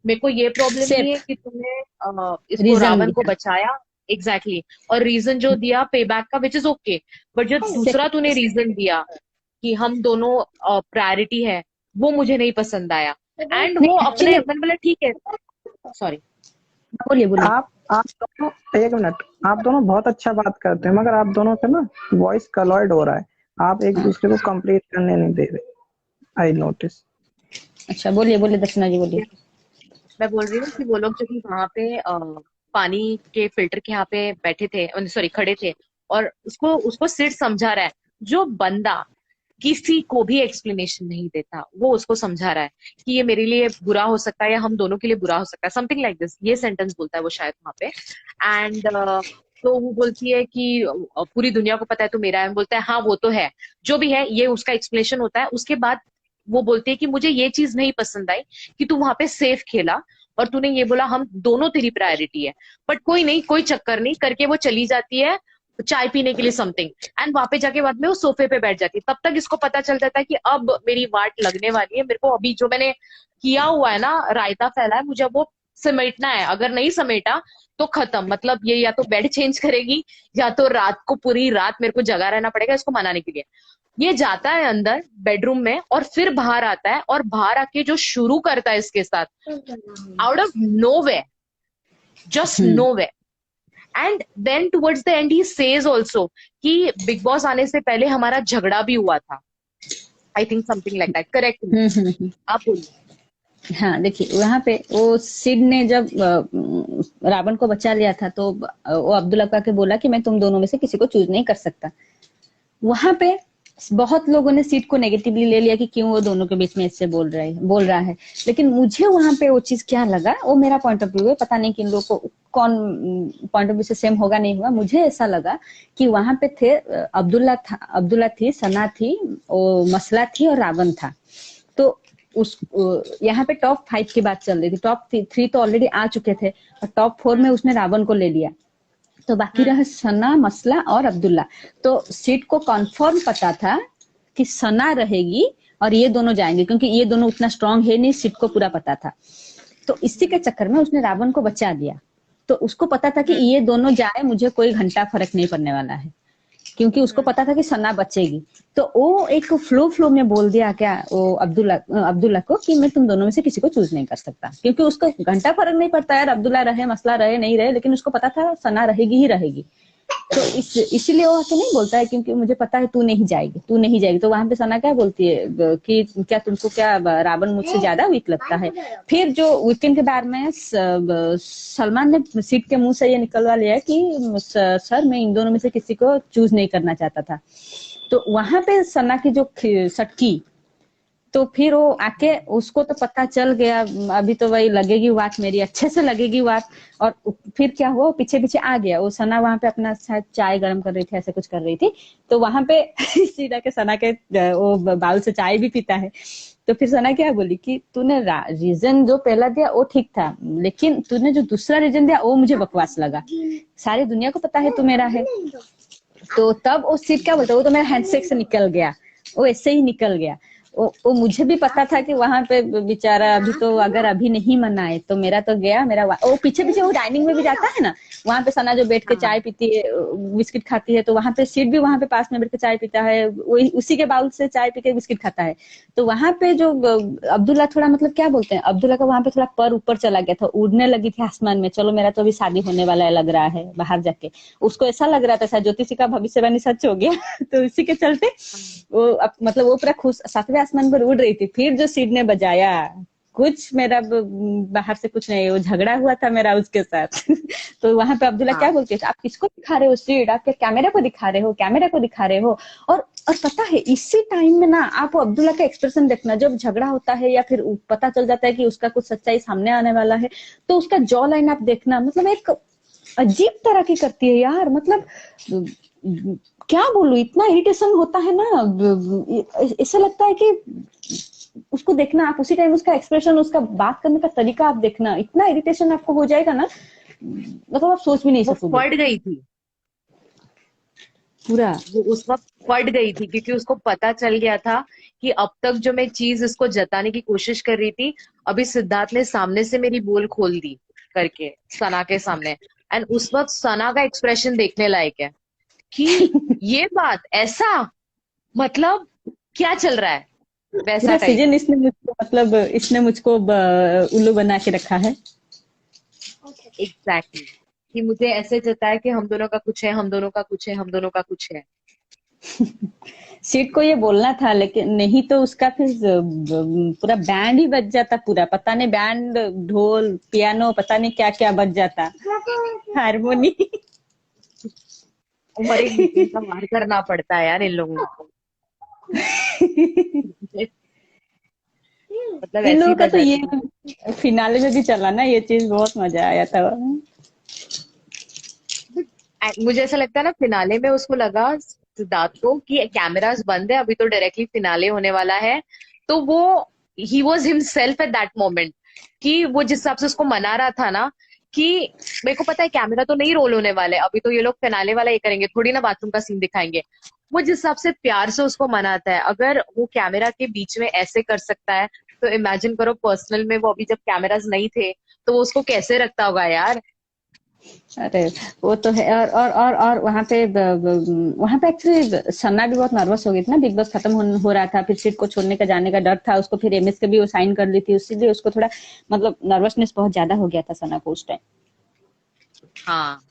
मेरे को ये प्रॉब्लम नहीं है सेफ कि तूने इसको रीजन रावण को दिया। बचाया, एग्जैक्टली और रीजन जो दिया पे बैक का, विच इज ओके, बट जो दूसरा तूने रीजन दिया कि हम दोनों प्रायोरिटी है, वो मुझे नहीं पसंद आया। एंड वो नहीं अपने एक्चुअली, मैंने बोला ठीक है, सॉरी। बोलिए बोलिए। आप दोनों, एक मिनट, आप दोनों बहुत अच्छा बात करते हैं, मगर आप दोनों का ना वॉइस कलॉइड हो रहा है, आप एक दूसरे को कंप्लीट करने नहीं दे रहे। I notice. अच्छा बोलिए बोलिए दर्शना जी बोलिए। मैं बोल रही हूँ कि वो लोग जो कि वहां पे पानी के फिल्टर के यहाँ पे बैठे थे, सॉरी खड़े थे, और उसको उसको सिर्फ समझा रहा है, जो बंदा किसी को भी एक्सप्लेनेशन नहीं देता, वो उसको समझा रहा है कि ये मेरे लिए बुरा हो सकता है या हम दोनों के लिए बुरा हो सकता है, समथिंग लाइक दिस, ये सेंटेंस बोलता है वो शायद वहां पे। एंड तो वो बोलती है कि पूरी दुनिया को पता है तू मेरा है, बोलता है हाँ वो तो है, जो भी है, ये उसका एक्सप्लेनेशन होता है। उसके बाद वो बोलती है कि मुझे ये चीज नहीं पसंद आई कि तू वहां पे सेफ खेला, और तूने ये बोला हम दोनों तेरी प्रायोरिटी है, बट कोई नहीं, कोई चक्कर नहीं करके वो चली जाती है चाय पीने के लिए समथिंग, एंड वहां पे जाके बाद में वो सोफे पे बैठ जाती है। तब तक इसको पता चल जाता है कि अब मेरी वाट लगने वाली है, मेरे को अभी जो मैंने किया हुआ है ना, रायता फैला है, मुझे अब वो समेटना है, अगर नहीं समेटा तो खत्म, मतलब ये या तो बेड चेंज करेगी, या तो रात को पूरी रात मेरे को जगा रहना पड़ेगा इसको मनाने के लिए। ये जाता है अंदर बेडरूम में, और फिर बाहर आता है, और बाहर आके जो शुरू करता है इसके साथ, out of nowhere, just nowhere. And then towards the end he says also कि बिग बॉस आने से पहले हमारा झगड़ा भी हुआ था, I think something like that, correct. आप बोलिए। हाँ देखिए, वहां पे वो सिड ने जब रावण को बचा लिया था, तो वो अब्दुल्ला का के बोला कि मैं तुम दोनों में से किसी को चूज नहीं कर सकता। वहां पे बहुत लोगों ने सीट को नेगेटिवली ले लिया कि क्यों वो दोनों के बीच में इससे बोल रहा है। लेकिन मुझे वहां पे वो चीज क्या लगा, वो मेरा पॉइंट ऑफ व्यू है, पता नहीं कि इन लोगों को कौन पॉइंट ऑफ व्यू से सेम होगा नहीं होगा। मुझे ऐसा लगा कि वहां पे थे अब्दुल्ला थी, सना थी, वो मसला थी और रावण था। तो उस यहाँ पे टॉप 5 की बात चल रही थी, टॉप 3 तो ऑलरेडी आ चुके थे, और टॉप 4 में उसने रावण को ले लिया। तो बाकी रहा सना, मसला और अब्दुल्ला। तो सीट को कंफर्म पता था कि सना रहेगी और ये दोनों जाएंगे, क्योंकि ये दोनों उतना स्ट्रांग है नहीं, सीट को पूरा पता था। तो इसी के चक्कर में उसने रावण को बचा दिया। तो उसको पता था कि ये दोनों जाए, मुझे कोई घंटा फर्क नहीं पड़ने वाला है, क्योंकि उसको पता था कि सना बचेगी। तो वो एक फ्लो में बोल दिया क्या वो अब्दुल्ला को कि मैं तुम दोनों में से किसी को चूज नहीं कर सकता, क्योंकि उसको घंटा फर्क नहीं पड़ता यार, अब्दुल्ला रहे, मसला रहे, नहीं रहे, लेकिन उसको पता था सना रहेगी ही रहेगी। तो इसीलिए वो आके नहीं बोलता है, क्योंकि मुझे पता है तू नहीं जाएगी, तू नहीं जाएगी। तो वहां पे सना क्या बोलती है कि क्या तुमको क्या रावण मुझसे ज्यादा वीक लगता है। फिर जो वीकेंड के बाद में सलमान ने सीट के मुंह से ये निकलवा लिया कि सर मैं इन दोनों में से किसी को चूज नहीं करना चाहता था। तो वहां पे सना की जो सटकी, तो फिर वो आके उसको तो पता चल गया, अभी तो वही लगेगी बात मेरी, अच्छे से लगेगी बात। और फिर क्या हुआ, पीछे पीछे आ गया वो। सना वहां पे अपना शायद चाय गर्म कर रही थी, ऐसे कुछ कर रही थी, तो वहां पे सीधा के सना के वो बाउल से चाय भी पीता है। तो फिर सना क्या बोली कि तूने रीजन जो पहला दिया वो ठीक था, लेकिन तूने जो दूसरा रीजन दिया वो मुझे बकवास लगा, सारी दुनिया को पता है तू मेरा है। तो तब वो सीट क्या बोलता है, वो तो मेरा हैंडशेक से निकल गया, वो ऐसे ही निकल गया। वो मुझे भी पता था कि वहां पे बेचारा अभी तो अगर अभी नहीं मनाए तो मेरा तो गया, मेरा वो पीछे पीछे वो डाइनिंग में भी जाता है ना, वहां पे सना जो बैठ के चाय हाँ पीती है, बिस्किट खाती है, तो वहां पे सीट भी वहां पे पास में बैठ के चाय पीता है, वही उसी के बाउल से चाय पी के बिस्किट खाता है। तो वहां पे जो अब्दुल्ला थोड़ा मतलब क्या बोलते हैं, अब्दुल्ला का वहां पे थोड़ा पर ऊपर चला गया था, उड़ने लगी थी आसमान में, चलो मेरा तो अभी शादी होने वाला है लग रहा है बाहर जाके, उसको ऐसा लग रहा था शायद ज्योतिषी का भविष्यवाणी सच हो गया तो इसी के चलते वो मतलब वो पूरा खुश सातवें आसमान पर उड़ रही थी। फिर जो सीड ने बजाया, कुछ मेरा बाहर से कुछ नहीं, वो झगड़ा हुआ था मेरा उसके साथ तो वहां पे अब्दुल्ला क्या हाँ बोलते थे, आप किसको दिखा रहे हो सीड, आप क्या कैमरा को दिखा रहे हो, कैमरा को दिखा रहे हो। और पता है इसी टाइम में ना आप वो अब्दुल्ला का एक्सप्रेशन देखना, जब झगड़ा होता है या फिर पता चल जाता है कि उसका कुछ सच्चाई सामने आने वाला है, तो उसका जॉ लाइन आप देखना, मतलब एक अजीब तरह की करती है यार, मतलब क्या बोलूं, इतना इरिटेशन होता है ना, ऐसा लगता है कि उसको देखना आप उसी टाइम, उसका एक्सप्रेशन, उसका बात करने का तरीका आप देखना, इतना इरिटेशन आपको हो जाएगा ना, मतलब आप सोच भी नहीं वो सकोगे फट गई थी, पूरा। वो उस वक्त फट गई थी क्योंकि उसको पता चल गया था कि अब तक जो मैं चीज इसको जताने की कोशिश कर रही थी, अभी सिद्धार्थ ने सामने से मेरी बोल खोल दी करके सना के सामने। एंड उस वक्त सना का एक्सप्रेशन देखने लायक है कि ये बात ऐसा, मतलब क्या चल रहा है, वैसा पूरा टाइप। सीजन इसने मुझको मतलब इसने मुझको उल्लू बना के रखा है। एग्जैक्टली कि मुझे ऐसे जताया कि हम दोनों का कुछ है, हम दोनों का कुछ है, हम दोनों का कुछ है। सीट को ये बोलना था लेकिन नहीं, तो उसका फिर पूरा बैंड ही बज जाता, पूरा पता नहीं बैंड ढोल पियानो पता नहीं क्या क्या बज जाता, हारमोनी और एक दूसरे का वार करना पड़ता है यार इन लोगों को। मतलब इन ऐसी लोगों का तो बजाती है। ये फिनाले में भी चला ना, ये चीज बहुत मजा आया था। मुझे ऐसा लगता है ना फिनाले में उसको लगा सिद्धार्थ को कि कैमरास बंद है, अभी तो डायरेक्टली फिनाले होने वाला है, तो वो he was himself at that moment कि वो जिस हिसाब से उसको मना रहा था ना कि मेरे को पता है कैमरा तो नहीं रोल होने वाले, अभी तो ये लोग फिनाले वाला ये करेंगे, थोड़ी ना बाथरूम का सीन दिखाएंगे। वो जिस हिसाब से प्यार से उसको मनाता है, अगर वो कैमरा के बीच में ऐसे कर सकता है तो इमेजिन करो पर्सनल में वो अभी जब कैमरास नहीं थे तो वो उसको कैसे रखता होगा यार। अरे वो तो है। और वहां पे एक्चुअली सन्ना भी बहुत नर्वस हो गई थी ना, बिग बॉस खत्म हो रहा था, फिर सीट को छोड़ने का जाने का डर था उसको, फिर एमएस के भी वो साइन कर ली थी, इसीलिए उसको थोड़ा मतलब नर्वसनेस बहुत ज्यादा हो गया था सन्ना को उस टाइम। हाँ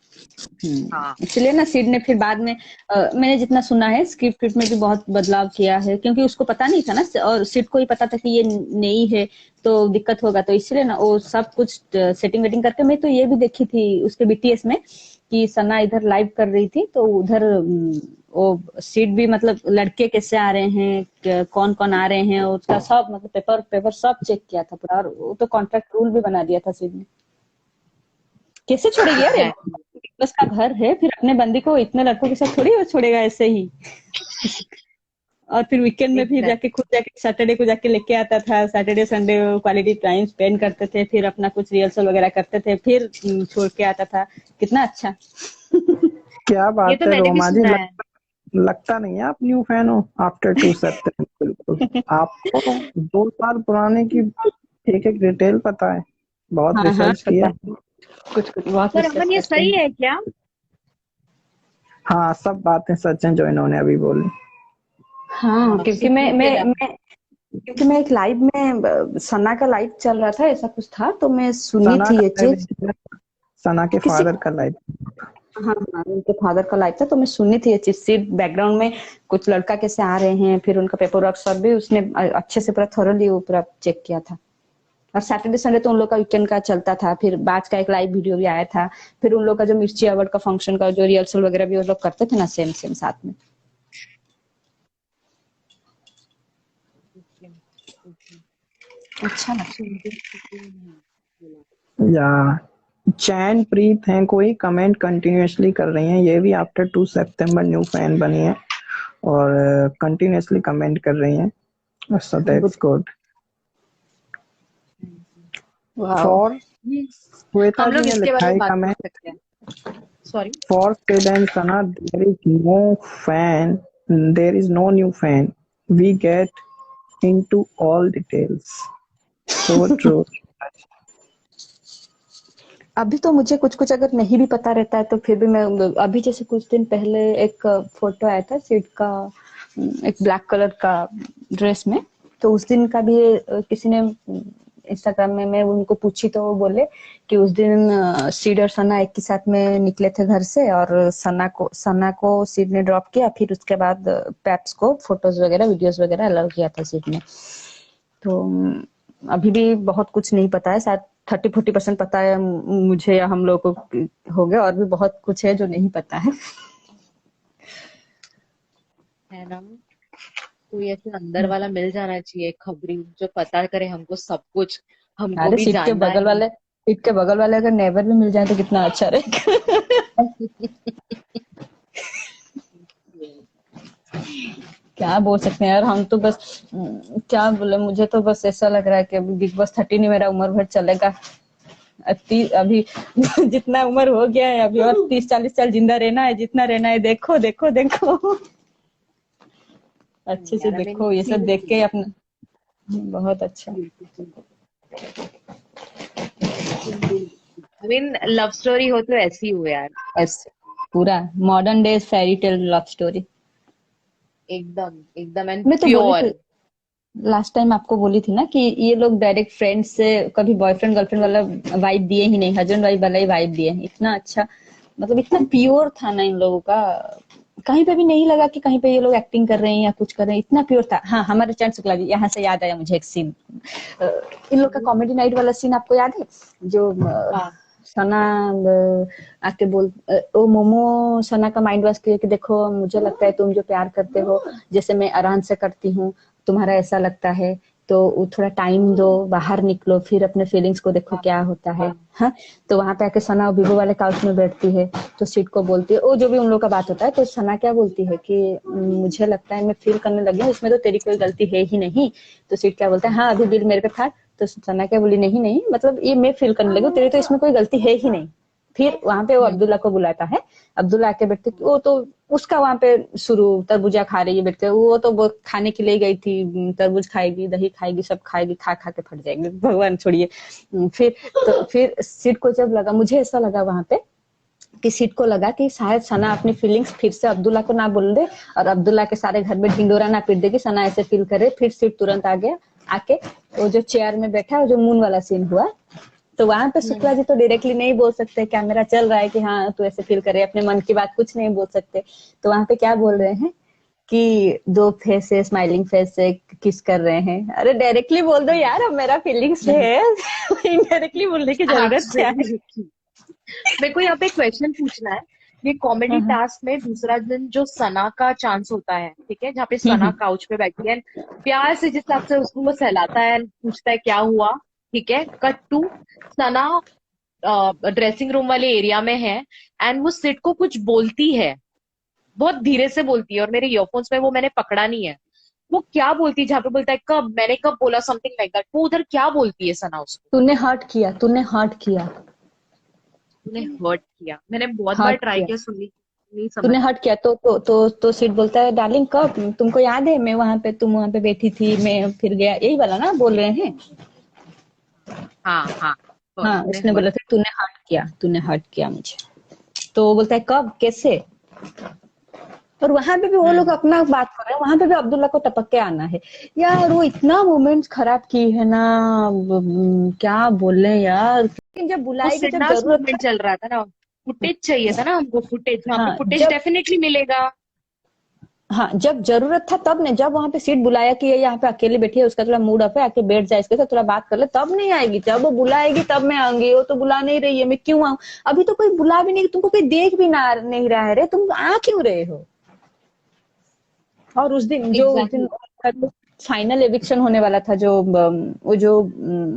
हाँ इसलिए ना सिड ने फिर बाद में मैंने जितना सुना है स्क्रिप्ट में भी बहुत बदलाव किया है, क्योंकि उसको पता नहीं था ना, और सिड को ही पता था कि ये नई है तो दिक्कत होगा, तो इसलिए ना वो सब कुछ सेटिंग वेटिंग करके, मैं तो ये भी देखी थी उसके बीटीएस में कि सना इधर लाइव कर रही थी, तो उधर वो सीट भी मतलब लड़के कैसे आ रहे हैं, कौन कौन आ रहे हैं, उसका सब मतलब पेपर पेपर सब चेक किया था पूरा, और वो तो कॉन्ट्रैक्ट रूल भी बना दिया था सीट ने। कैसे छोड़ेगी यार, एग्जैक्टली। बस का घर है, फिर अपने बंदी को इतने लड़कों के साथ थोड़ी वो छोड़ेगा ऐसे ही। और फिर वीकेंड में फिर एग्जैक्टली। जाके खुद जाके सैटरडे को जाके लेके आता था, Saturday Sunday quality time spend करते थे, फिर अपना कुछ रिहर्सल वगैरह करते थे, फिर छोड़ के आता था, कितना अच्छा। क्या ये बात तो है मैंने भी रोमा जी, सुना है। लगता नहीं है आप न्यू फैन हो आफ्टर 2 सितंबर। बिल्कुल आपको 2 साल पुराने की एक एक डिटेल पता है, बहुत हाँ हाँ रिसर्च पता किया। है, कुछ कुछ बहुत पर रिसर्च अमन ये करते सही हैं। है क्या? हाँ सब बातें सच हैं जो इन्होंने अभी बोली। हाँ क्योंकि सुकून मिला। क्योंकि मैं एक लाइव में सना का लाइव चल रहा था, ऐसा कुछ था, तो मैं सुनी सना थी का ये लाइव चीज। है, सना के किसी फादर का लाइव। हाँ हाँ उनके फादर का लाइव था, तो मैं सुनी थी ये चीज, सिर्फ बैकग्राउंड में कुछ लड़का कैसे आ रहे हैं, फिर उनका पेपर वर्क सब भी उसने अच्छे से पूरा थोरली वो पूरा चेक किया था। और सैटरडे संडे तो उन लोग का वीकेंड का चलता था, फिर बाज का एक लाइव वीडियो भी आया था, फिर उन लोग का जो मिर्ची अवार्ड का फंक्शन का जो रिहर्सल वगैरह भी वो लोग करते थे ना, सेम सेम साथ में। अच्छा लगता या चैन प्रीत हैं कोई कमेंट कंटिन्यूअसली कर रही हैं, ये भी आफ्टर 2 सितंबर न्यू फैन बनी है और कंटिन्यूअसली कमेंट कर रही हैं, सो है। That's good. Wow. For Shweta हम जी लोग ने इसके लिखा बारे में है बात कर कमेंट, सकते हैं। Sorry. for Sid and Sana there is no fan, there is no new fan, we get into all details. So true. अभी तो मुझे कुछ कुछ अगर नहीं भी पता रहता है तो फिर भी मैं अभी जैसे कुछ दिन पहले एक फोटो आया था सिड का, एक ब्लैक कलर का ड्रेस में, तो उस दिन का भी किसी ने इंस्टाग्राम में मैं उनको पूछी तो वो बोले कि उस दिन सिड और सना एक ही साथ में निकले थे घर से, और सना को सिड ने ड्रॉप किया, फिर उसके बाद पैप्स को फोटोज वगैरह वीडियोस वगैरह अलाउ किया था सिड ने। तो अभी भी बहुत कुछ नहीं पता है, शायद 30-40% पता है मुझे या हम लोग को हो गया, और भी बहुत कुछ है जो नहीं पता है ना। कोई ऐसे अंदर वाला मिल जाना चाहिए खबरी जो पता करे हमको सब कुछ, हमको अरे भी सीट के जानना बगल है। वाले सीट के बगल वाले अगर नेबर भी मिल जाए तो कितना अच्छा रहेगा क्या बोल सकते हैं यार, हम तो बस क्या बोले, मुझे तो बस ऐसा लग रहा है कि अभी बिग बॉस 13 ही मेरा उम्र भर चलेगा। अभी जितना उम्र हो गया है अभी और 30-40 साल जिंदा रहना है, जितना रहना है देखो देखो देखो अच्छे से यार, आई मीन देखो, ये सब देख के अपना बहुत अच्छा। आई मीन लव स्टोरी हो तो ऐसी हो यार, ऐसे पूरा modern days fairy tale love story. एकदम एकदम एंड मैं तो बोली प्योर। थी लास्ट टाइम, आपको बोली थी ना कि ये लोग डायरेक्ट फ्रेंड से कभी बॉयफ्रेंड गर्लफ्रेंड वाला वाइब दिए ही नहीं, हस्बैंड वाइफ वाला ही वाइब दिए। इतना अच्छा, मतलब इतना प्योर था ना इन लोगों का, कहीं पे भी नहीं लगा कि कहीं पे ये लोग एक्टिंग कर रहे हैं या कुछ कर रहे हैं, इतना प्योर था। हाँ, हमारे चैन शुक्ला जी, यहाँ से याद आया मुझे एक सीन, इन लोग का कॉमेडी नाइट वाला सीन आपको याद है जो हाँ सना आके बोल ओ मोमो सना का माइंड वॉश किया कि देखो मुझे लगता है तुम जो प्यार करते हो जैसे मैं आराम से करती हूँ, तुम्हारा ऐसा लगता है, तो थोड़ा टाइम दो, बाहर निकलो, फिर अपने फीलिंग्स को देखो क्या होता है। हाँ, तो वहां पे आके सना विवो वाले काउच में बैठती है, तो सीट को बोलती है, वो जो भी उन लोग का बात होता है, तो सना क्या बोलती है कि मुझे लगता है मैं फील करने लगी हूँ, इसमें तो तेरी कोई गलती है ही नहीं। तो सीट क्या बोलता है, हाँ अभी बिल मेरे पे फाड़। तो सना क्या बोली, नहीं नहीं, मतलब ये मैं फील करने लगी हूँ, तेरी तो इसमें कोई गलती है ही नहीं। फिर वहां पे वो अब्दुल्ला को बुलाता है, अब्दुल्ला आके बैठते, वो तो उसका वहां पे शुरू तरबूजा खा रही है बैठते, वो तो वो खाने के लिए गई थी, तरबूज खाएगी, दही खाएगी, सब खाएगी, खा खा के फट जाएगी, भगवान छोड़िए। फिर सिड को जब लगा, मुझे ऐसा लगा वहां पे कि सिड को लगा कि शायद सना अपनी फीलिंग्स फिर से अब्दुल्ला को ना बोल दे और अब्दुल्ला के सारे घर में ढिंडोरा ना पीट देगी, सना ऐसे फील करे। फिर सिड तुरंत आ गया, आके वो जो चेयर में बैठा, वो जो मून वाला सीन हुआ, तो वहां पे शुक्ला जी तो डायरेक्टली नहीं बोल सकते, कैमरा चल रहा है कि हाँ तू ऐसे फील करे, अपने मन की बात कुछ नहीं बोल सकते, तो वहां पे क्या बोल रहे हैं कि दो फेस से स्माइलिंग फेस से किस कर रहे हैं। अरे डायरेक्टली बोल दो यार, अब मेरा फीलिंग्स है इनडायरेक्टली बोलने की जरूरत क्या है। मेरे को यहाँ पे क्वेश्चन पूछना है। ये कॉमेडी हम्म, टास्क में दूसरा दिन जो सना का चांस होता है, ठीक है, जहाँ पे सना काउच पे बैठी है, प्यार से जिस हिसाब से उसको वो सहलाता है, पूछता है क्या हुआ, ठीक है, cut to Sana dressing room वाले एरिया में है एंड वो सिट को कुछ बोलती है, बहुत धीरे से बोलती है और मेरे ईयरफोन्स में वो मैंने पकड़ा नहीं है। वो क्या बोलती है जहाँ पे बोलता है कब, मैंने कब बोला, समथिंग लाइक दैट, वो उधर क्या बोलती है सना उसको? तूने हर्ट किया, तूने हर्ट किया, तूने हर्ट किया, मैंने बहुत बार हर्ट ट्राई किया, किया सुनने की, नहीं समझ तूने में। हर्ट किया, तो सिड बोलता है, डार्लिंग कब, तुमको याद है मैं वहां पे, तुम वहां पे बैठी थी, मैं फिर गया, यही वाला ना बोल रहे हैं। हाँ हाँ, और हाँ, तूने उसने हर्ट। बोला था तूने हर्ट किया, तूने हर्ट किया मुझे। तो वो बोलता है कब, कैसे। और वहां पे भी वो लोग हम्म। अपना बात कर रहे हैं, वहां पे भी अब्दुल्ला को टपक के आना है यार, वो इतना मोमेंट्स खराब की है ना, क्या बोले यार, लेकिन जब वो बुलाएगी जब सिडनास जरूरत मूवमेंट चल रहा था ना, फुटेज चाहिए था ना हमको, फुटेज, वहां पे हाँ फुटेज जब डेफिनेटली मिलेगा। हाँ जब जरूरत था तब ने, जब वहां पे सीट बुलाया कि ये यहाँ पे अकेले बैठी है, उसका थोड़ा मूड अप है, आके बैठ जाए, इसके साथ थोड़ा बात कर ले, तब नहीं आएगी, जब वो बुलाएगी तब मैं आऊंगी, वो तो बुला नहीं रही है, मैं क्यों आऊं, अभी तो कोई बुला भी नहीं, तुमको कोई देख भी ना नहीं रहा है रे, तुम आ क्यों रहे हो। और उस दिन एग्जैक्टली। फाइनल एविक्शन होने वाला था, जो वो जो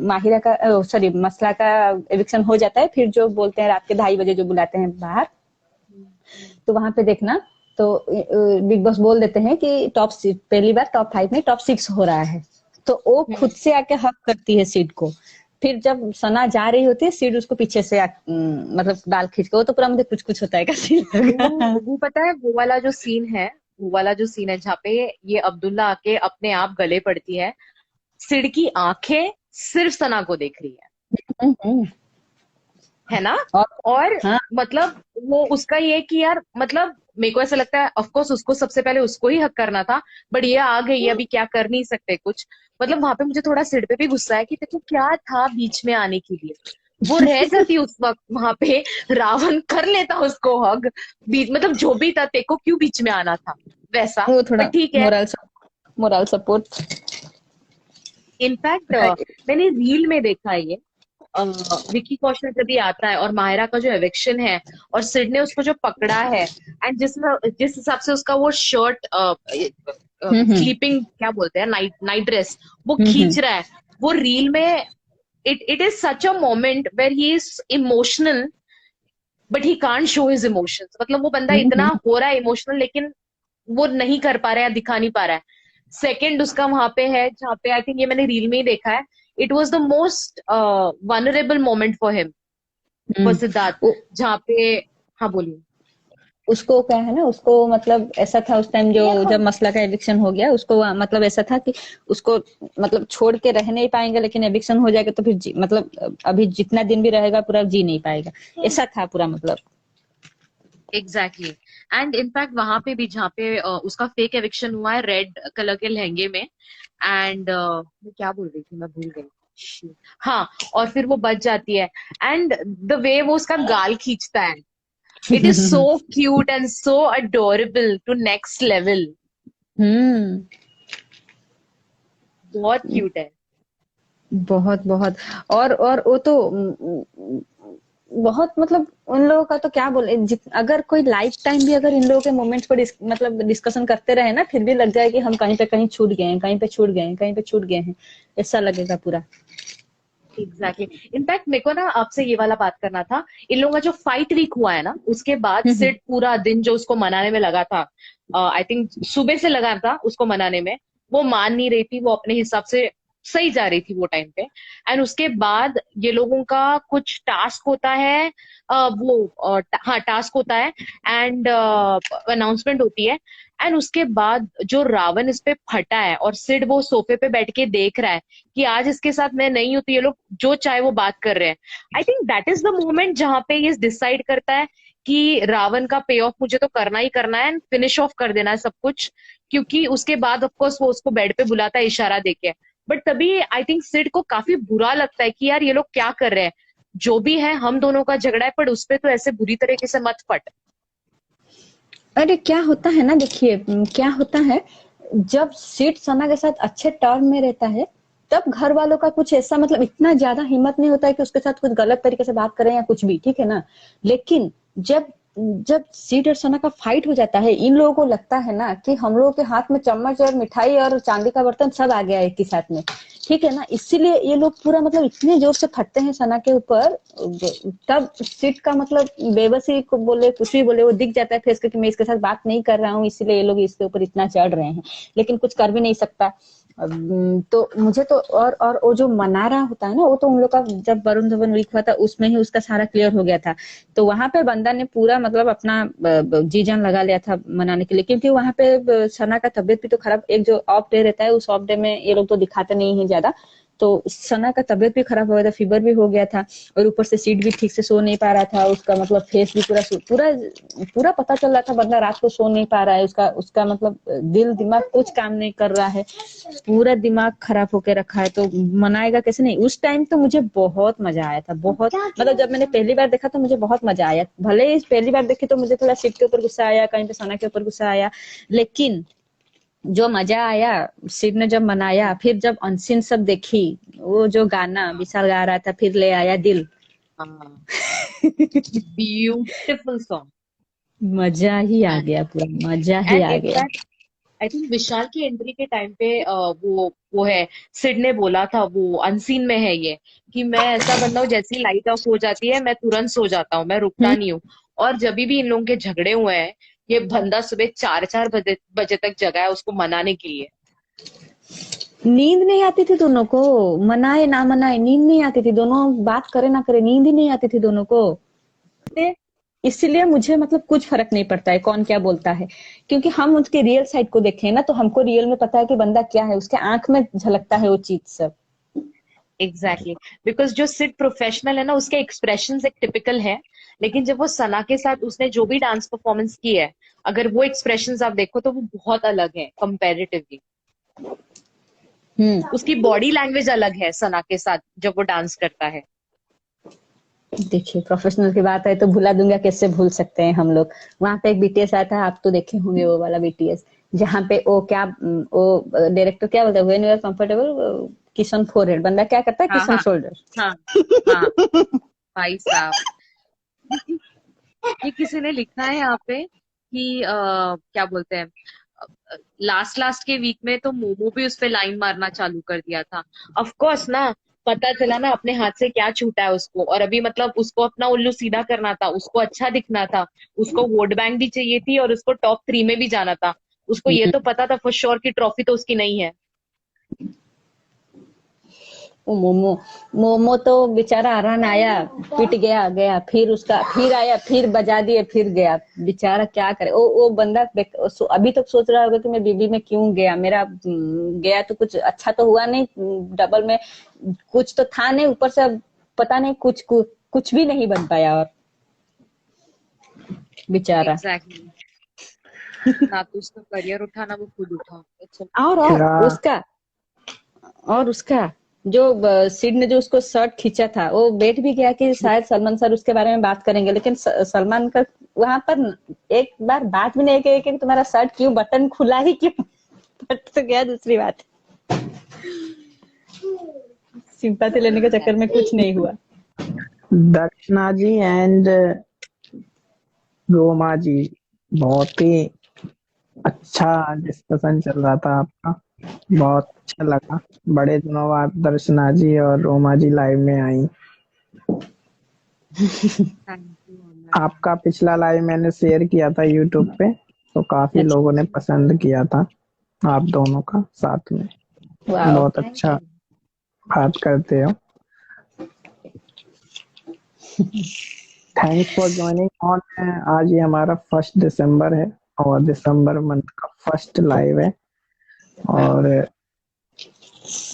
माहिरा का, सॉरी मसला का एविक्शन हो जाता है, फिर जो बोलते हैं रात के 2:30 बजे जो बुलाते हैं बाहर, तो वहां पे देखना, तो बिग बॉस बोल देते हैं कि टॉप सीट पहली बार टॉप 5 में टॉप 6 हो रहा है, तो वो खुद से आके हक करती है सीट को, फिर जब सना जा रही होती है सीट उसको पीछे से मतलब डाल खींच के, वो तो पूरा मुझे कुछ कुछ होता है का सीन लगा। वो पता है वो वाला जो सीन है, वो वाला जो सीन है जहाँ पे ये अब्दुल्ला आके अपने आप गले पड़ती है, सिड की आंखें सिर्फ सना को देख रही हम्म। है ना। और और हाँ। मतलब वो उसका ये कि यार मतलब मेरे को ऐसा लगता है ऑफ कोर्स उसको सबसे पहले उसको ही हक करना था, बट ये आ गई अभी क्या कर नहीं सकते कुछ। मतलब वहां पे मुझे थोड़ा सिर पे भी गुस्सा है कि देखो क्या था बीच में आने के लिए, वो रह जाती उस वक्त वहां पे, रावण कर लेता उसको हग, बीच मतलब जो भी था तेको क्यों बीच में आना था वैसा। वो पर थोड़ा ठीक है। Moral support. इनफैक्ट मैंने रील में देखा है ये, विकी कौशल जब ये आता है और माहिरा का जो एविक्शन है और सिड ने उसको जो पकड़ा है, एंड जिस हिसाब से उसका वो शर्ट हम्म। स्लीपिंग क्या बोलते हैं, नाइट नाइट ड्रेस वो हम्म। खींच रहा है, वो रील में it is such a moment where he is emotional but he can't show his emotions. मतलब वो बंदा इतना हम्म। हो रहा है इमोशनल लेकिन वो नहीं कर पा रहा है या दिखा नहीं पा रहा है। सेकंड उसका वहां पे है जहाँ पे आई थिंक ये मैंने रील में ही देखा है, it was the most vulnerable moment for him, for Siddharth, वो जहाँ पे। हाँ बोलिए। उसको क्या है ना, उसको मतलब ऐसा था उस टाइम जो जब मसला का एविक्शन हो गया, उसको मतलब ऐसा था कि उसको मतलब छोड़ के रह नहीं पाएंगे, लेकिन एविक्शन हो जाएगा तो फिर मतलब अभी जितना दिन भी रहेगा पूरा जी नहीं पाएगा, ऐसा था पूरा मतलब। एग्जैक्टली। एंड इनफैक्ट वहां पे भी जहाँ पे उसका फेक एविक्शन हुआ है रेड कलर के लहंगे में, एंड मैं क्या बोल रही थी मैं भूल गई। Shit. हाँ, और फिर वो बच जाती है, एंड द वे वो उसका गाल खींचता है, it is so cute and so adorable to next level. Hmm. बहुत क्यूट है। बहुत बहुत। और वो तो बहुत मतलब उन लोगों का तो क्या बोले, अगर कोई लाइफ टाइम भी अगर इन लोगों के मोमेंट्स पर मतलब डिस्कशन करते रहे ना, फिर भी लग जाए कि हम कहीं पे कहीं छूट गए हैं, कहीं पे छूट गए हैं, कहीं पे छूट गए हैं, ऐसा लगेगा पूरा। एग्जैक्टली। इनफैक्ट मेरे को ना आपसे ये वाला बात करना था, इन लोगों का जो फाइट वीक हुआ है ना उसके बाद हम्म। सिड पूरा दिन जो उसको मनाने में लगा था, आई थिंक सुबह से लगा था उसको मनाने में, वो मान नहीं रही थी, वो अपने हिसाब से सही जा रही थी वो टाइम पे। एंड उसके बाद ये लोगों का कुछ टास्क होता है, हाँ टास्क होता है, एंड अनाउंसमेंट होती है, एंड उसके बाद जो रावण इस पे फटा है और सिड वो सोफे पे बैठ के देख रहा है कि आज इसके साथ मैं नहीं हूं तो ये लोग जो चाहे वो बात कर रहे हैं। I think that is the moment जहां पे ये डिसाइड करता है कि रावण का पे ऑफ मुझे तो करना ही करना है, फिनिश ऑफ कर देना है सब कुछ। क्योंकि उसके बाद ऑफ कोर्स वो उसको बेड पे बुलाता है इशारा देके, बट तभी आई थिंक सिड को काफी बुरा लगता है कि यार ये लोग क्या कर रहे हैं, जो भी है हम दोनों का झगड़ा है पर उस पे तो ऐसे बुरी तरीके से मत फट। अरे क्या होता है ना, देखिए क्या होता है, जब सिड सना के साथ अच्छे टर्म में रहता है, तब घर वालों का कुछ ऐसा मतलब इतना ज्यादा हिम्मत नहीं होता है कि उसके साथ कुछ गलत तरीके से बात करें या कुछ भी, ठीक है ना। लेकिन जब जब सिड और सना का फाइट हो जाता है, इन लोगों को लगता है ना कि हम लोगों के हाथ में चम्मच और मिठाई और चांदी का बर्तन सब आ गया एक ही साथ में, ठीक है ना। इसीलिए ये लोग पूरा मतलब इतने जोर से फटते हैं सना के ऊपर। तब सिट का मतलब बेबसी को बोले कुछ भी बोले, वो दिख जाता है फेस के कि मैं इसके साथ बात नहीं कर रहा हूँ, इसलिए ये लोग इसके ऊपर इतना चढ़ रहे हैं, लेकिन कुछ कर भी नहीं सकता। तो मुझे तो और वो जो मनारा होता है ना, वो तो उन लोग का जब वरुण धवन वीक हुआ था उसमें ही उसका सारा क्लियर हो गया था। तो वहां पे बंदा ने पूरा मतलब अपना जी जान लगा लिया था मनाने के लिए, क्योंकि वहां पे सना का तबियत भी तो खराब, एक जो ऑफ डे रहता है उस ऑफ डे में ये लोग तो दिखाते नहीं है ज्यादा, तो सना का तबियत भी खराब हो गया था, फीवर भी हो गया था, और ऊपर से सीट भी ठीक से सो नहीं पा रहा था, उसका मतलब फेस भी पूरा पूरा पूरा पता चल रहा था बंदा रात को सो नहीं पा रहा है, उसका उसका मतलब दिल दिमाग कुछ काम नहीं कर रहा है, पूरा दिमाग खराब होके रखा है, तो मनाएगा कैसे नहीं। उस टाइम तो मुझे बहुत मजा आया था, बहुत मतलब जब मैंने पहली बार देखा तो मुझे बहुत मजा आया, भले ही पहली बार देखी तो मुझे थोड़ा सीट के ऊपर गुस्सा आया, कहीं पे सना के ऊपर गुस्सा आया, लेकिन जो मजा आया सिड ने जब मनाया, फिर जब अनसीन सब देखी, वो जो गाना विशाल गा रहा था, फिर ले आया दिल। हाँ, ब्यूटिफुल सॉन्ग। मजा ही आ गया, पूरा मजा ही एंड आ गया। इनफैक्ट आई थिंक विशाल की एंट्री के टाइम पे वो है, सिड ने बोला था वो अनसीन में है ये, कि मैं ऐसा बंदा हूँ जैसी लाइट ऑफ हो जाती है मैं तुरंत सो जाता हूँ, मैं रुकता हम्म। नहीं हूँ। और जब भी इन लोगों के झगड़े हुए हैं, ये बंदा सुबह 4 4 बजे तक जगा है उसको मनाने के लिए। नींद नहीं आती थी दोनों को, मनाए ना मनाए नींद नहीं आती थी, दोनों बात करे ना करे नींद ही नहीं आती थी दोनों को। इसलिए मुझे मतलब कुछ फर्क नहीं पड़ता है कौन क्या बोलता है, क्योंकि हम उसके रियल साइड को देखे हैं ना, तो हमको रियल में पता है कि बंदा क्या है, उसके आंख में झलकता है वो चीज सब। एग्जैक्टली बिकॉज जो सिड प्रोफेशनल है ना उसके एक्सप्रेशंस एक टिपिकल है, लेकिन जब वो सना के साथ उसने जो भी डांस परफॉर्मेंस की है, अगर वो एक्सप्रेशंस आप देखो तो वो बहुत अलग है कंपैरेटिवली। हम्म। उसकी बॉडी लैंग्वेज अलग है सना के साथ जब वो डांस करता है। देखिए प्रोफेशनल की बात है तो भुला दूंगा, कैसे भूल सकते हैं हम लोग। वहां पे एक बीटीएस आया था, आप तो देखे होंगे वो वाला बीटीएस, जहाँ पे वो क्या वो डायरेक्टर क्या बोलता है, when you are comfortable kiss on forehead, बंदा क्या करता है, हाँ किशन हाँ शोल्डर। हाँ हाँ। भाई साहब, ये किसी ने लिखा है यहाँ पे कि क्या बोलते हैं, लास्ट लास्ट के वीक में तो मोमो भी उस पे लाइन मारना चालू कर दिया था। ऑफ कोर्स ना, पता चला ना अपने हाथ से क्या छूटा है उसको, और अभी मतलब उसको अपना उल्लू सीधा करना था, उसको अच्छा दिखना था, उसको वोट बैंक भी चाहिए थी और उसको टॉप 3 में भी जाना था। उसको ये तो पता था फॉर श्योर कि ट्रॉफी तो उसकी नहीं है। वो मोमो, मोमो तो बेचारा रन आया, पिट गया गया, फिर उसका फिर आया, फिर बजा दिए, फिर गया, बेचारा क्या करे। वो बंदा अभी तक सोच रहा होगा कि मैं बीबी में क्यों गया, मेरा गया तो कुछ अच्छा तो हुआ नहीं, डबल में कुछ तो था नहीं, ऊपर से अब पता नहीं कुछ भी नहीं बन पाया, और बेचारा। एग्जैक्टली ना तो उसका करियर उठा ना वो खुद उठा। It's a- और या उसका जो सिड ने जो उसको शर्ट खींचा था, वो बैठ भी गया कि शायद सलमान सर उसके बारे में बात करेंगे, लेकिन सलमान का वहां पर एक बार बात भी नहीं की कि तुम्हारा शर्ट क्यों बटन खुला ही क्यों। बट तो गया दूसरी बात, सिंपैथी लेने के चक्कर में कुछ नहीं हुआ। दर्शना जी एंड रोमा जी, बहुत ही अच्छा डिस्कशन चल रहा था आपका, बहुत अच्छा लगा। बड़े दिनों बाद दर्शना जी और रोमा जी लाइव में आई। Thank you, अमन। आपका पिछला लाइव मैंने शेयर किया था यूट्यूब पे, तो काफी अच्छा, लोगों ने पसंद किया था आप दोनों का साथ में। वाह। बहुत थैंक अच्छा यू। बात करते हो। Thanks for joining on. आज ये हमारा 1 दिसंबर है और दिसंबर मंथ का फर्स्ट लाइव है, और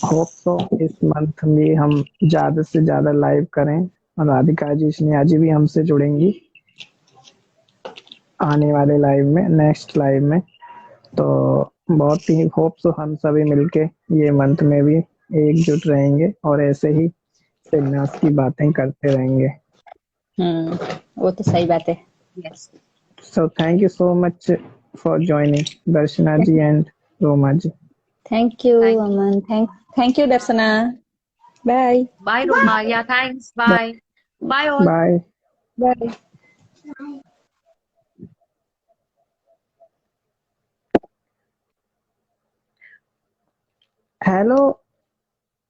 होप तो इस मंथ में हम ज्यादा से ज्यादा लाइव करें, और राधिका जी स्नेहा जी भी हमसे जुड़ेंगी आने वाले लाइव में, नेक्स्ट लाइव में। तो बहुत ही होप सो हम सभी मिलके ये मंथ में भी एकजुट रहेंगे और ऐसे ही फिटनेस की बातें करते रहेंगे। वो तो सही बात है। Yes. So thank you so much for joining, Darshana ji and Roma ji. Thank you thank you. Aman, thank you Darshana, bye. Bye Roma, yeah thanks, bye. Bye all. Bye. Bye. Hello,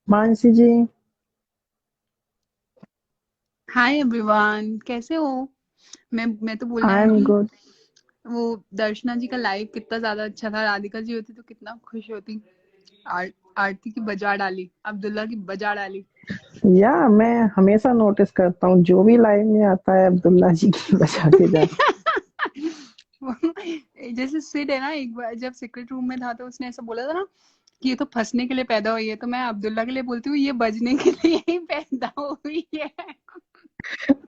Mansi ji. Hi everyone, कैसे हो? मैं तो बोलने I I am कि good. वो दर्शना जी का live कितना ज्यादा अच्छा था। राधिका जी होती तो कितना खुश होती। आरती की बजा डाली, अब्दुल्ला की बजा डाली। या मैं हमेशा नोटिस करता हूँ जो भी लाइव में आता है अब्दुल्ला जी की बजा के जाता जैसे सिड है ना, एक बार जब सीक्रेट रूम में था तो उसने ऐसा बोला था ना कि ये तो फंसने के लिए पैदा हुई है, तो मैं अब्दुल्ला के लिए बोलती हूँ ये बजने के लिए ही पैदा हुई है। है।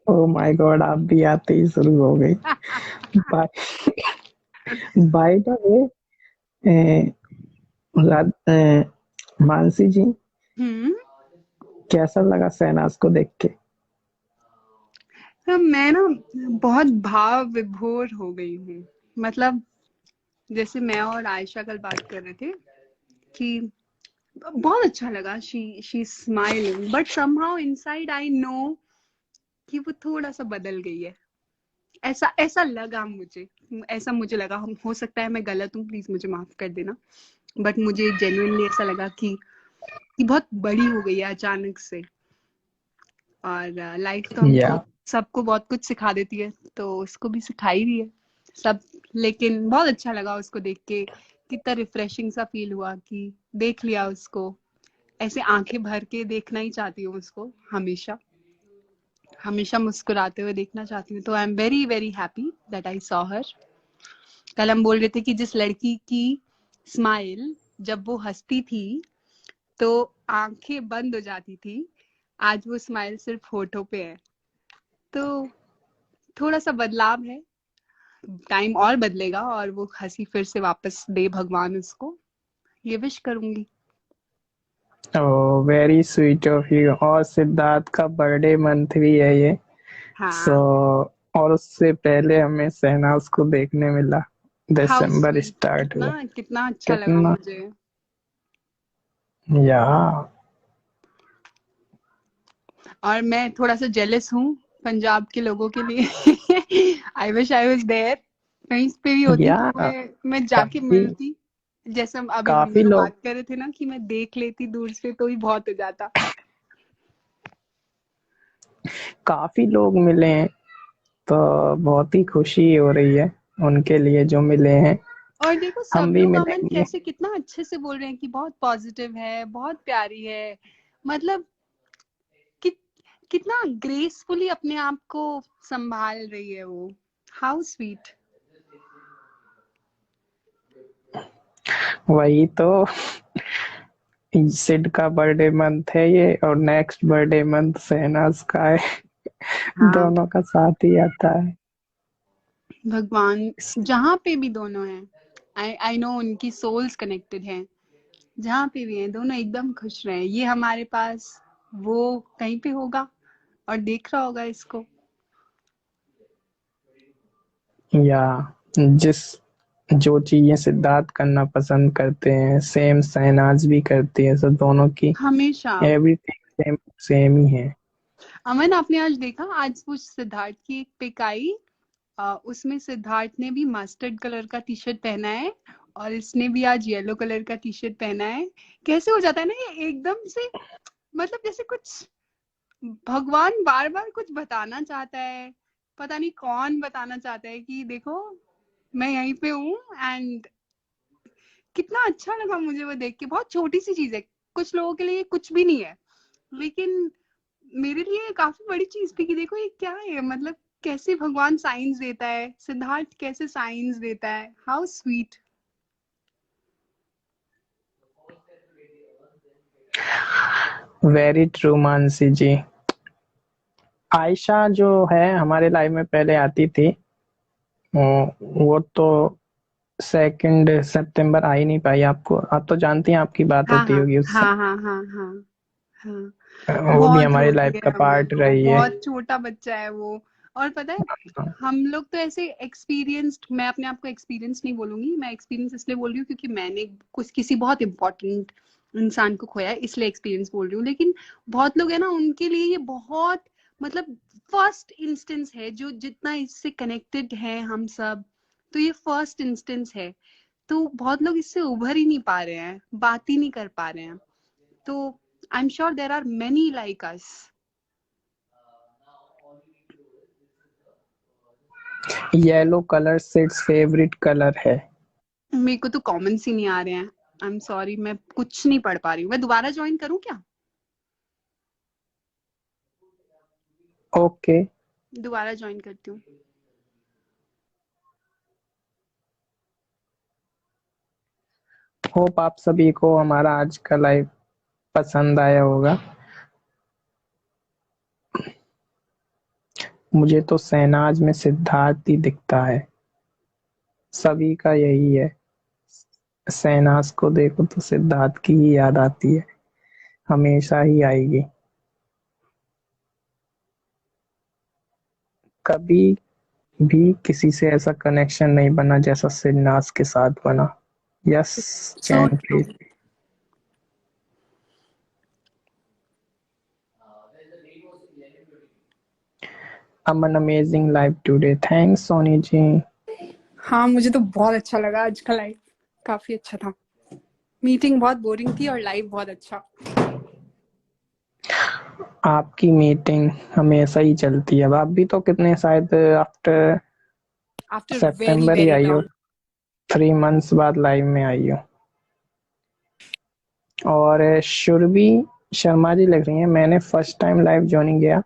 ओ माय गॉड, आप भी आते ही शुरू हो गई। By by the way, Mansi ji, hmm. कैसा लगा शहनाज को देख के? तो मैं ना बहुत भाव विभोर हो गई हूँ। मतलब जैसे मैं और आयशा कल बात कर रहे थे कि बहुत अच्छा लगा, she smiling, but somehow inside I know कि वो थोड़ा सा बदल गई है। ऐसा ऐसा लगा मुझे, ऐसा मुझे लगा। हम हो सकता है मैं गलत हूँ, प्लीज मुझे माफ कर देना, बट मुझे जेन्युइनली ऐसा लगा कि बहुत बड़ी हो गई है अचानक से। और लाइफ तो या हमको सबको बहुत कुछ सिखा देती है, तो उसको भी सिखाई रही है सब। लेकिन बहुत अच्छा लगा उसको देख के, कितना रिफ्रेशिंग सा फील हुआ कि देख लिया उसको। ऐसे आंखें भर के देखना ही चाहती हूँ उसको हमेशा, हमेशा मुस्कुराते हुए देखना चाहती हूँ। तो I am very very happy that I saw her. कल हम बोल रहे थे कि जिस लड़की की स्माइल जब वो हंसती थी तो आंखें बंद हो जाती थी, आज वो स्माइल सिर्फ होठों पे है। तो थोड़ा सा बदलाव है, टाइम और बदलेगा और वो हंसी फिर से वापस दे भगवान उसको, ये विश करूंगी। Oh very sweet of you. और सिद्धार्थ का बर्थडे मंथ भी है ये, सो हाँ, और उससे पहले हमें शहनाज को देखने मिला, हाउ दिसंबर स्वीट, स्टार्ट कितना हुए। कितना अच्छा लगा कितना मुझे। या और मैं थोड़ा सा जेलस हूँ पंजाब के लोगों के लिए। I wish I was there, कहीं पे भी होती या तो मैं जाके काफी मिलती। जैसे अभी हम काफी दोनों लोग बात कर रहे थे ना कि मैं देख लेती दूर से तो ही बहुत हो जाता। काफी लोग मिले हैं, तो बहुत ही खुशी हो रही है उनके लिए जो मिले हैं। और देखो सब हम भी लोग अमन मिलेंगे। कैसे कितना अच्छे से बोल रहे हैं कि बहुत पॉजिटिव है, बहुत प्यारी है, मतलब कि, कितना ग्रेसफुली अपने आप को संभाल रही है वो। How sweet. वही तो, सिड का बर्थडे मंथ है ये, और नेक्स्ट बर्थडे मंथ शहनाज का है। हाँ, दोनों का साथ ही आता है। भगवान जहाँ पे भी दोनों हैं, आई नो उनकी सोल्स कनेक्टेड हैं, जहाँ पे भी हैं दोनों एकदम खुश रहे। ये हमारे पास, वो कहीं पे होगा और देख रहा होगा इसको। या जिस जो चीजें सिद्धार्थ करना पसंद करते हैं सेम शहनाज भी करती है, तो दोनों की हमेशा। एवरीथिंग सेम सेम ही है। अमन आपने आज देखा, आज वो सिद्धार्थ की एक पिक आई, उसमें सिद्धार्थ ने भी मस्टर्ड कलर का टी शर्ट पहना है और इसने भी आज येलो कलर का टी शर्ट पहना है। कैसे हो जाता है ना ये एकदम से, मतलब जैसे कुछ भगवान बार बार कुछ बताना चाहता है, पता नहीं कौन बताना चाहता है कि देखो मैं यहीं पे हूँ। एंड कितना अच्छा लगा मुझे वो देख के। बहुत छोटी सी चीज है, कुछ लोगों के लिए कुछ भी नहीं है, लेकिन मेरे लिए काफी बड़ी चीज थी कि देखो ये क्या है, मतलब कैसे भगवान साइंस देता है, सिद्धार्थ कैसे साइंस देता है। How sweet. Very true Mansi ji. Ayesha जो है हमारे लाइफ में पहले आती थी, वो तो 2 सितंबर आ ही नहीं पाई। आपको, आप तो जानती हैं, आपकी बात हाँ होती हाँ होगी उससे। हाँ हाँ हाँ हाँ हाँ। वो भी बहुत हमारी रोती लाइफ है का अमन पार्ट वो, रही है। बहुत छोटा बच्चा है वो। और पता है हम लोग तो ऐसे एक्सपीरियंस्ड, मैं अपने आप को एक्सपीरियंस नहीं बोलूंगी, मैं एक्सपीरियंस इसलिए बोल रही हूँ क्योंकि मैंने कुछ किसी बहुत इंपॉर्टेंट इंसान को खोया है, इसलिए एक्सपीरियंस बोल रही हूँ। लेकिन बहुत लोग है ना, उनके लिए ये बहुत, मतलब फर्स्ट इंस्टेंस है, जो जितना इससे कनेक्टेड है हम सब, तो ये फर्स्ट इंस्टेंस है। तो बहुत लोग इससे उभर ही नहीं पा रहे हैं, बात ही नहीं कर पा रहे हैं। तो I am sure there are many like us. Yellow colour Sid's favourite colour है। मेरे को तो कॉमन्स ही नहीं आ रहे हैं, आई एम सॉरी, मैं कुछ नहीं पढ़ पा रही हूँ। मैं दोबारा ज्वाइन करूँ क्या? ओके। दोबारा ज्वाइन करती हूँ। होप आप सभी को हमारा आज का लाइव पसंद आया होगा। मुझे तो शहनाज में सिद्धार्थ ही दिखता है, सभी का यही है। शहनाज को देखो तो सिद्धार्थ की ही याद आती है, हमेशा ही आएगी। कभी भी किसी से ऐसा कनेक्शन नहीं बना जैसा शहनाज के साथ बना। Yes, so can true. Please. Aman amazing live today, thanks Soni ji. हाँ, मुझे तो बहुत अच्छा लगा आज का लाइव, काफी अच्छा था। मीटिंग बहुत बोरिंग थी और लाइव बहुत अच्छा। आपकी मीटिंग हमेशा ही चलती है। अब आप भी तो कितने, शायद after after very September he very I हो, लॉन्ग। 3 मंथ्स बाद लाइव में आई हो। और शुरभी शर्मा जी लग रही हैं, मैंने फर्स्ट टाइम लाइव ज्वाइनिंग किया,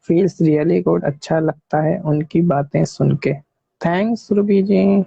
फील्स रियली गुड। अच्छा लगता है उनकी बातें सुन के। थैंक्स रूबी जी।